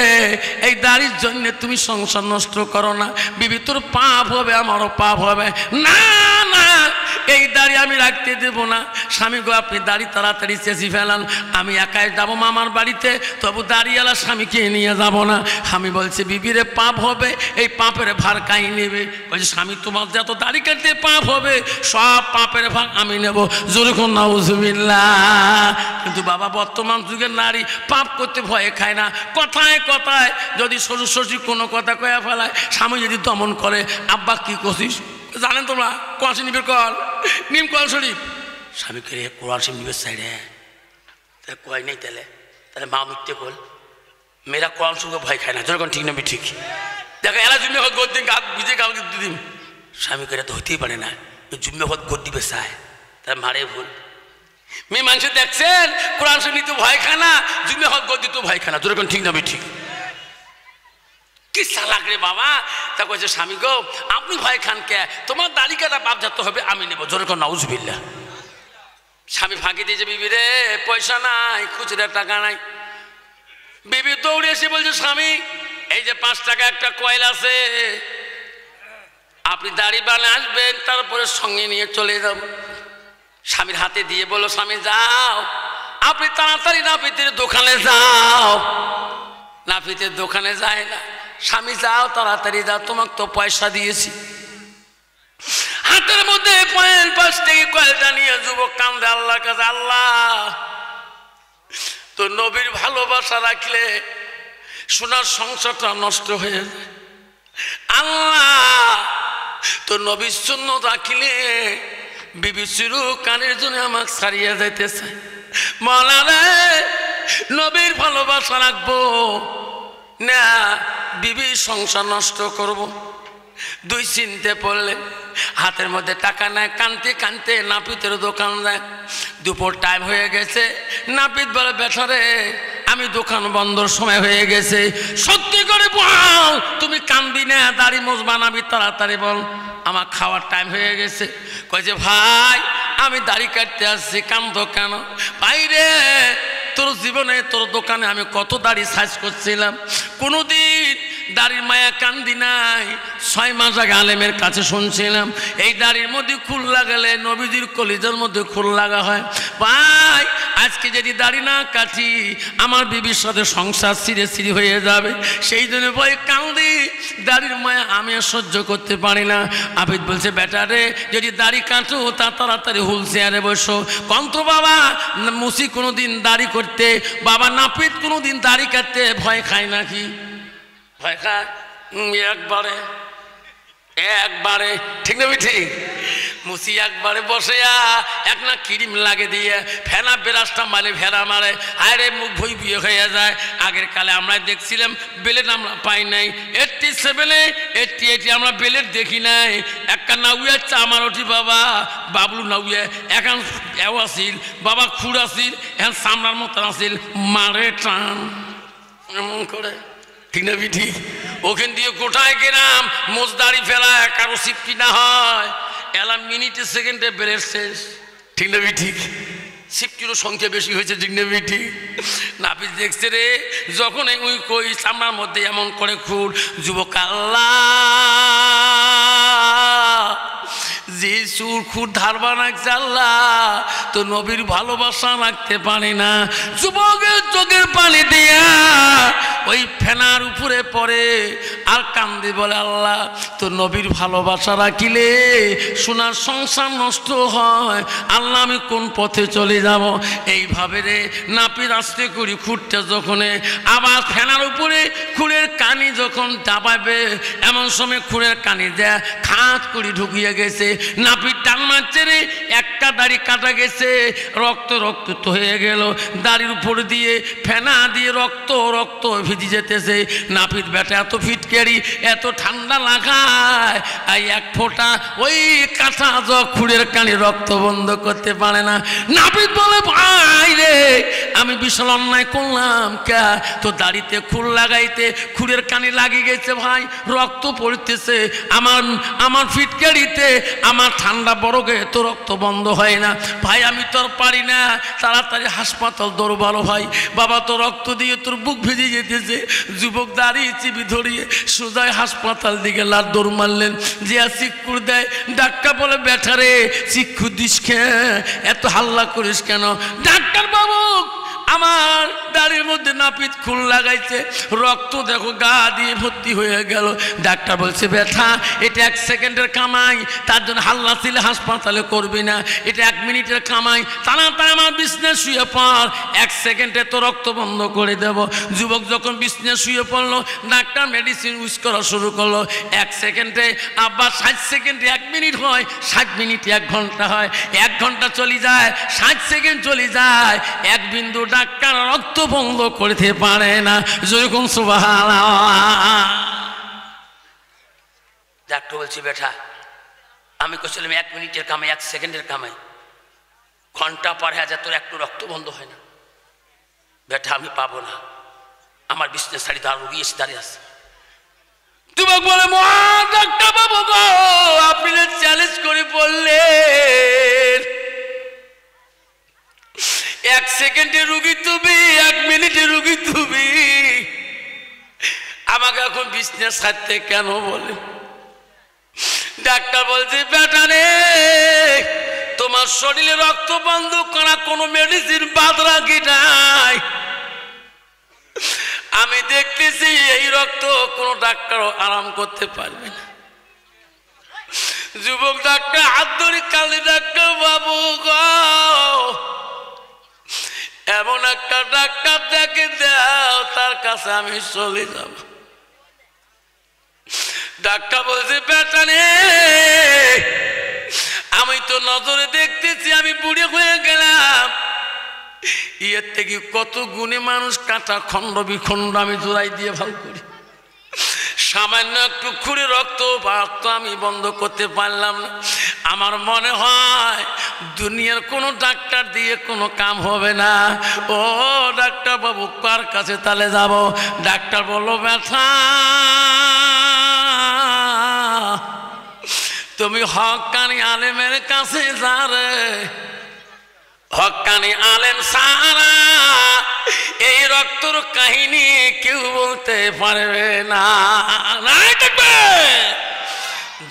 এই দাড়ির জন্য তুমি সংসার নষ্ট করো না। বিবি, তোর পাপ হবে, আমারও পাপ হবে। না না, এই দাড়ি আমি রাখতে দেব না। স্বামী গো, আপনি দাড়ি তাড়াতাড়ি চেঁচি ফেলান, আমি একাই যাবো মামার বাড়িতে, তবু দাড়িওয়ালা স্বামীকে নিয়ে যাব না। আমি বলছি, বিবিরে পাপ হবে, এই পাপের ভার কাই নেবে? বলছি, স্বামী তোমার যত দাড়ি কাটতে পাপ হবে, সব পাপের ভাগ আমি নেব। যেরকম নাউজুবিল্লাহ। কিন্তু বাবা, বর্তমান যুগের নারী পাপ করতে ভয়ে খায় না। কথায় কথায় যদি শ্বশুর শ্বশুর কোনো কথা কয়া ফেলায়, স্বামী যদি দমন করে, আব্বা কি করছিস জানেন তোমরা? কোরআন শরীফের কল, নিম কোরআন শরীফ। স্বামী কে কোরআন শরীফ নিবে সাইডে, তাহলে কয় নেই, তাহলে মা মিথ্যে কল, মেয়েরা কোরআন শরীফে ভয় খায় না। যখন ঠিক নেবে ঠিক দেখো, এরা জুম্মে হত গোদ দিন, ভিজে কাউকে দিদিম। স্বামী করে তো হইতেই পারে না, জুম্মে হত গোদ দিবে চায়, তার মারে ভুল। মেয়ে মানুষ দেখছেন কোরআন শরীফ নিতে ভয় খায় না, জুম্মে হত গোদ দিতেও ভয় খায় না। যখন ঠিক নেবে ঠিক। কি চালাক রে বাবা। তা কইছে, স্বামী গো, আপনি ভয় খান কে? তোমার দাড়ি কাটা বাপ যাতে হবে, আমি নেবো। জোরে কোন নাউজুবিল্লাহ। স্বামী ফাঁকি দিয়েছে, বিবি রে পয়সা নাই, খুচরা টাকা নাই। বিবি দৌড়ে এসে বলছে, স্বামী এই যে 5 টাকা একটা কয়েল আছে, আপনি দাড়ি বানিয়ে আসবেন, তারপরে সঙ্গে নিয়ে চলে যাব। স্বামীর হাতে দিয়ে বললো, স্বামী যাও, আপনি তাড়াতাড়ি নাপিতের দোকানে যাও। নাপিতের দোকানে যায় না, স্বামী যাও তাড়াতাড়ি যাও, তোমাকে তো পয়সা দিয়েছি। হাতের মধ্যে পয়ের পাশ থেকে কয়েলটা নিয়ে যুবক কান্দে আল্লাহর কাছে, আল্লাহ তো নবীর ভালোবাসা রাখলে সোনার সংসারটা নষ্ট হয়ে যায়। আল্লাহ তো নবীর সুন্নাত রাখলে বিবি চিরু কানের জন্য আমাকে ছাড়িয়ে যাইতেছে। মাওলা রে, নবীর ভালোবাসা রাখবো না বিবির সংসার নষ্ট করব? দুই চিনতে পড়লেন। হাতের মধ্যে টাকা নাই, কানতে কানতে নাপিতের দোকান যায়। দুপুর টাইম হয়ে গেছে। নাপিত বলে, বেটারে আমি দোকান বন্ধর সময় হয়ে গেছে, সত্যি করে বল তুমি কানবি না, দাড়ি মোজ বানাবি, তাড়াতাড়ি বল, আমার খাওয়ার টাইম হয়ে গেছে। কয় যে ভাই আমি দাড়ি কাটতে আসছি, কান্দো কেন? ভাই রে, তোর জীবনে তোর দোকানে আমি কত দাড়ি সাইজ করছিলাম, কোনোদিন দাড়ির মায়া কান্দি নাই। 6 মাস আগে আলেমের কাছে শুনছিলাম এই দাড়ির মধ্যে খুল লাগালে নবীজির কলিজার মধ্যে খুল লাগা হয়। ভাই আজকে যদি দাড়ি না কাটি আমার বিবির সাথে সংসার ছিঁড়ে ছিঁড়ে হয়ে যাবে, সেই জন্য ভাই কান্দি, দাড়ির মায়া আমি সহ্য করতে পারি না। আবিদ বলছে, বেটারে যদি দাড়ি কাটো তা তাড়াতাড়ি হুল চেয়ারে বসো। কন্ত বাবা মুসি কোনোদিন দাড়ি করতে, বাবা নাপিত কোনোদিন দাড়ি কাটতে ভয় খায় নাকি? ভয় খায়? একবারে ঠিক না ঠিক? মুসি একবারে বসে এক না ক্রিম লাগে দিয়ে ফেনা বেরাসটা মারে, ফেরা মারে, আরে মুখ ভই বিয়ে হয়ে যায়। আগের কালে আমরা দেখছিলাম বেলেট আমরা পাই নাই, 87 88 আমরা বেলেট দেখি নাই। একটা নাউয়া আমার ওঠি বাবা বাবলু নাউয়া, এখন এও আসিল বাবা খুঁড় আসিল, এখন সামনার মতন আসিল, মারে টান এমন করে, ঠিক না ঠিক? ওখান দিয়ে কোথায় গেলাম মোজদারি ফেলা, কারো সিফটি না হয়, এলাম মিনিটে সেকেন্ডে বেলের শেষ, ঠিক না ঠিক? সিফটিরও সংখ্যা বেশি হয়েছে, ঠিক না ঠিক? নাপিত দেখছে রে, যখন ওই কই সামনার মধ্যে এমন করে খুঁড়, যুবক আল্লাহ যে সুর খুর ধারবা রাখছে, আল্লাহ তো নবীর ভালোবাসা রাখতে পারে না। যুবকের চোখের পানি দিয়া ওই ফেনার উপরে পড়ে আর কান্দি, বলে আল্লাহ তো নবীর ভালোবাসা রাখিলে সোনার সংসার নষ্ট হয়, আল্লাহ আমি কোন পথে চলে যাব? এইভাবে রে নাপিত আস্তে করি খুঁড়তে যখন আবার ফেনার উপরে খুঁড়ের কানি যখন চাপাবে, এমন সময় খুঁড়ের কানি দেয়া খাত করে ঢুকিয়ে গেছে। নাপিত টান মারছে রে, একটা দাড়ি কাটা গেছে, রক্ত রক্ত তো হয়ে গেল, দাড়ির উপর দিয়ে ফেনা দিয়ে রক্ত রক্ত ভিজে যেতেছে। নাপিত বেটা এত ফিটকারি, এত ঠান্ডা লাগায়, আর এক ফোঁটা ওই কাঁচা খুঁড়ের কানি রক্ত বন্ধ করতে পারে না। নাপিত বলে, ভাই রে আমি বিশাল অন্যায় করলাম, কে তো দাড়িতে খুর লাগাইতে খুঁড়ের কানি লাগিয়ে গেছে, ভাই রক্ত পড়তেছে, আমার ফিটকারিতে আমার ঠান্ডা বরফে তো রক্ত বন্ধ হয় না, ভাই আমি তোর পারি না, তাড়াতাড়ি হাসপাতাল দৌড় ভালো ভাই, বাবা তো রক্ত দিয়ে তোর বুক ভেজে যেতেছে। যুবক দাঁড়িয়ে চিবি ধরিয়ে সোজায় হাসপাতাল দিকে লাট দৌড় মারলেন। যে চিক্কুর দেয়, ডাক্তার বলে, বেটারে চিক্কু দিস এত হাল্লা করিস কেন? ডাক্তার বাবু আমার দাড়ির মধ্যে নাপিত খুল লাগাইছে, রক্ত দেখো গা দিয়ে ভর্তি হয়ে গেল। ডাক্তার বলছে, ব্যথা এটা 1 সেকেন্ডের কামাই, তার জন্য হাল্লা ছিল হাসপাতালে করবি না, এটা 1 মিনিটের কামাই, তাড়াতাড়ি আমার বিছনায় শুয়ে পড়, 1 সেকেন্ডে তো রক্ত বন্ধ করে দেব। যুবক যখন বিছনায় শুয়ে পড়লো, ডাক্তার মেডিসিন ইউজ করা শুরু করলো। 1 সেকেন্ডে আবার 60 সেকেন্ডে 1 মিনিট হয়, 60 মিনিটে 1 ঘন্টা হয়, 1 ঘন্টা চলে যায়, 60 সেকেন্ড চলে যায়, 1 বিন্দু ডাক্তার রক্ত বন্ধ করতে পারে না। যেরকম সুবহানাল্লাহ। ডাক্তার বলছি, বেটা আমি কইছিলাম 1 মিনিটের কামাই, 1 সেকেন্ডের কামাই, ঘন্টা পার হয়ে যায় তোর একটু রক্ত বন্ধ হয় না। বেটা আমি পাবো না, আমার বিছনা শাড়ি দাঁড়িয়ে এসে দাঁড়িয়ে আছে। যুবক বলে, ডাক্তার বাবু গো আপনি চ্যালেঞ্জ করে বললেন 1 সেকেন্ডে রুগী তুমি, 1 মিনিটে রুগী তুমি, আমাকে এখন বিছনা ছাড়তে কেন বলে? ডাক্তার বলছে, বেটা রে তোমার তোর শরীরে রক্ত বন্ধ করা কোনো মেডিসিন বাদ রাখি নাই। আমি দেখতেছি এই রক্ত কোনো ডাক্তারও আরাম করতে পারবে না। যুবক ডাক্তার হাত ধরে কালি ডাক্তার বাবু গো, এমন একটা ডাক্তার দেখে দাও তার কাছে আমি চলে যাব। ডাক্তার বলছে বেটা রে, আমি তো নজরে দেখতেছি আমি বুড়ি হয়ে গেলাম, এর থেকে কত গুণে মানুষ কাটা খণ্ড বিখণ্ড আমি জোড়াই দিয়ে ভালো করি, সামান্য একটু খুঁড়ে রক্ত বাড়তো আমি বন্ধ করতে পারলাম না। আমার মনে হয় দুনিয়ার কোনো ডাক্তার দিয়ে কোনো কাম হবে না। ও ডাক্তার বাবু কার কাছে তাহলে যাব? ডাক্তার বললো ব্যথা তুমি হক্কানি আলেমের কাছে যা রে, হক্কানি আলেম সারা এই রক্তর কাহিনী কেউ বলতে পারবে না।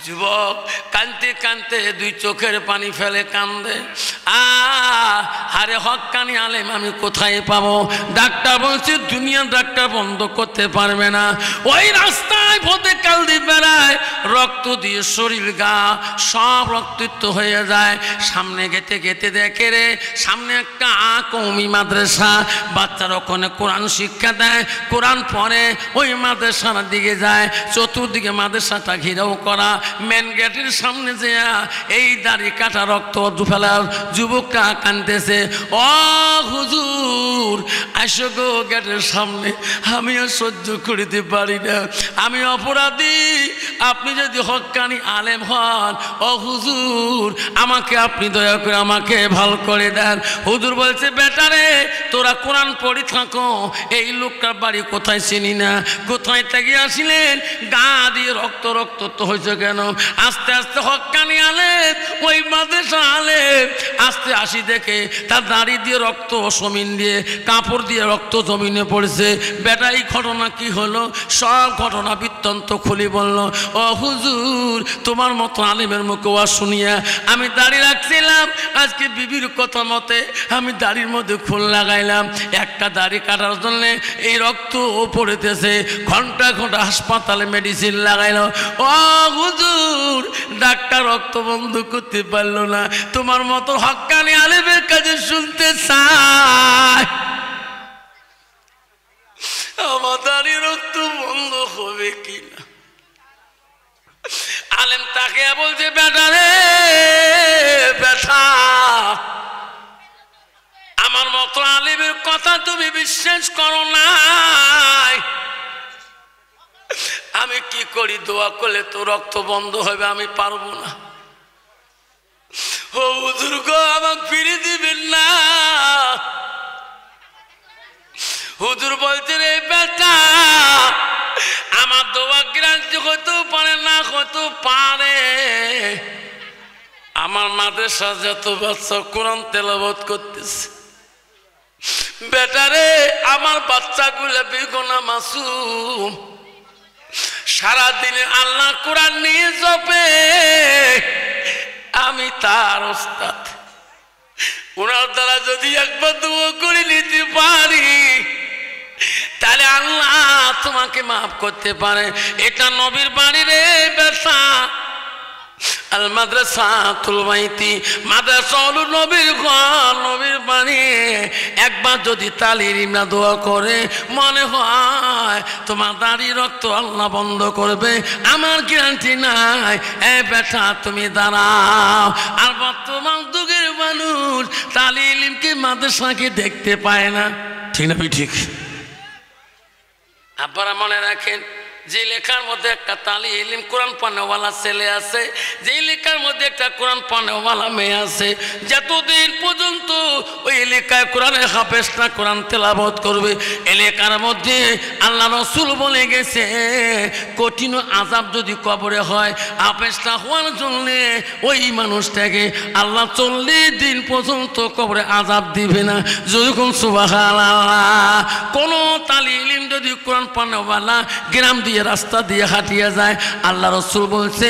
যুবক কানতে কানতে দুই চোখের পানি ফেলে কান্দে, আরে হক্কানি আলেম আমি কোথায় পাবো? ডাক্তার বলছে দুনিয়ার ডাক্তার বন্ধ করতে পারবে না। ওই রাস্তায় পথে কাল দিয়ে বেড়ায়, রক্ত দিয়ে শরীর গা সব রক্তাক্ত হয়ে যায়। সামনে গেতে গেতে দেখে রে সামনে একটা কওমি মাদ্রাসা, বাচ্চারা ওখানে কোরআন শিক্ষা দেয়, কোরআন পড়ে। ওই মাদ্রাসার দিকে যায়, চতুর্দিকে মাদ্রাসাটা ঘিরেও করা। মেন গেটের সামনে যে এই দাড়ি কাটা রক্ত ফেলা যুবকটা কাঁদতেছে, ও হুজুর আসো গো গেটের সামনে, আমি আর সহ্য করিতে পারি না, আমি অপরাধী, আপনি যদি হক্কানি আলেম হন ও হুজুর আমাকে আপনি দয়া করে আমাকে ভালো করে দেন। হুজুর বলছে বেটারে তোরা কোরআন পড়ি থাকো, এই লোকটার বাড়ি কোথায় চিনি না, কোথায় থেকে আসিলেন, গা দিয়ে রক্ত রক্ত তো হয়েছে কেন? আস্তে আস্তে হক্কানি আলেম ওই মাদ্রাসা আলেম আস্তে আসি দেখে তার দাড়ি দিয়ে রক্ত, জমিন দিয়ে কাপড় দিয়ে রক্ত জমিনে পড়েছে। বেটা এই ঘটনা কি হলো? সব ঘটনা বৃত্তান্ত খুলি বলল। ও হুজুর তোমার মতো আলেমের মুখে ওয়াজ শুনিয়া আমি দাড়ি রাখছিলাম, আজকে বিবির কথা মতে আমি দাড়ির মধ্যে ফুল লাগাইলাম, একটা দাড়ি কাটার জন্য এই রক্ত পড়েতেছে, ঘন্টা ঘন্টা হাসপাতালে মেডিসিন লাগাইল। ও হুজুর ডাক্তার রক্ত বন্ধ করতে পারলো না, তোমার মতো হক্কানি আলেমের কাছে শুনতে চায় আমার দাড়ি রক্ত বন্ধ হবে কিনা। আলেম তাকে বলছে বেটা রে বেটা, আমার মতো আলেমের কথা তুমি বিশ্বাস করো না, আমি কি করি? দোয়া করলে তো রক্ত বন্ধ হবে, আমি পারবো না। ও হুজুর গো আমাকে ফিরে দিবেন না। হুজুর বলছে রে বেটা, আমার দোয়া গ্রান্তি হতেও পারে না হতেও পারে, আমার মাদ্রাসা যত বাচ্চা কোরআন তেলাওয়াত করতেছে, বেটারে আমার বাচ্চাগুলো বেগুনা মাসুম, সারাদিনে আল্লাহ কোরআন নিয়ে জপে, আমি তার ওস্তাদ, ওনার দ্বারা যদি একবার দোয়া করে নিতে পারি তাহলে আল্লাহ তোমাকে মাফ করতে পারে। এটা নবীর বাড়ি রে বেটা, আল মাদ্রাসাতুল বাইতি, মাদ্রাসা হলো নবীর ঘর, নবীর বাড়ি। একবার যদি তালিম না দোয়া করে মনে হয় তোমার দাড়ি রক্ত আল্লাহ বন্ধ করবে, আমার গ্যারান্টি নাই। এ বেটা তুমি দাঁড়াও। আর বর্তমান যুগের মানুষ তালিমকে মাদ্রাসাকে দেখতে পায় না, ঠিক না? ঠিক। আপনারা মনে রাখেন যে লেখার মধ্যে একটা তালিম কোরআন পানেওয়ালা ছেলে আছে, যে লেখার মধ্যে একটা কোরআন পানেওয়ালা মেয়ে আছে, যতদিন পর্যন্ত ওই এলাকায় কোরআনের হাফেজটা কোরআন তেলাওয়াত করবে, এলাকার মধ্যে আল্লাহ রাসূল বলে গেছে কঠিন আযাব যদি কবরে হয়, হাফেজটা হওয়ার জন্য ওই মানুষটাকে আল্লাহ 40 দিন পর্যন্ত কবরে আযাব দিবে না। যখন সুবহানাল্লাহ কোনো তালিম যদি কোরআন পানেওয়ালা গ্রাম দিয়ে রাস্তা দিয়ে হাঁটিয়ে যায়, আল্লাহ রাসূল বলছে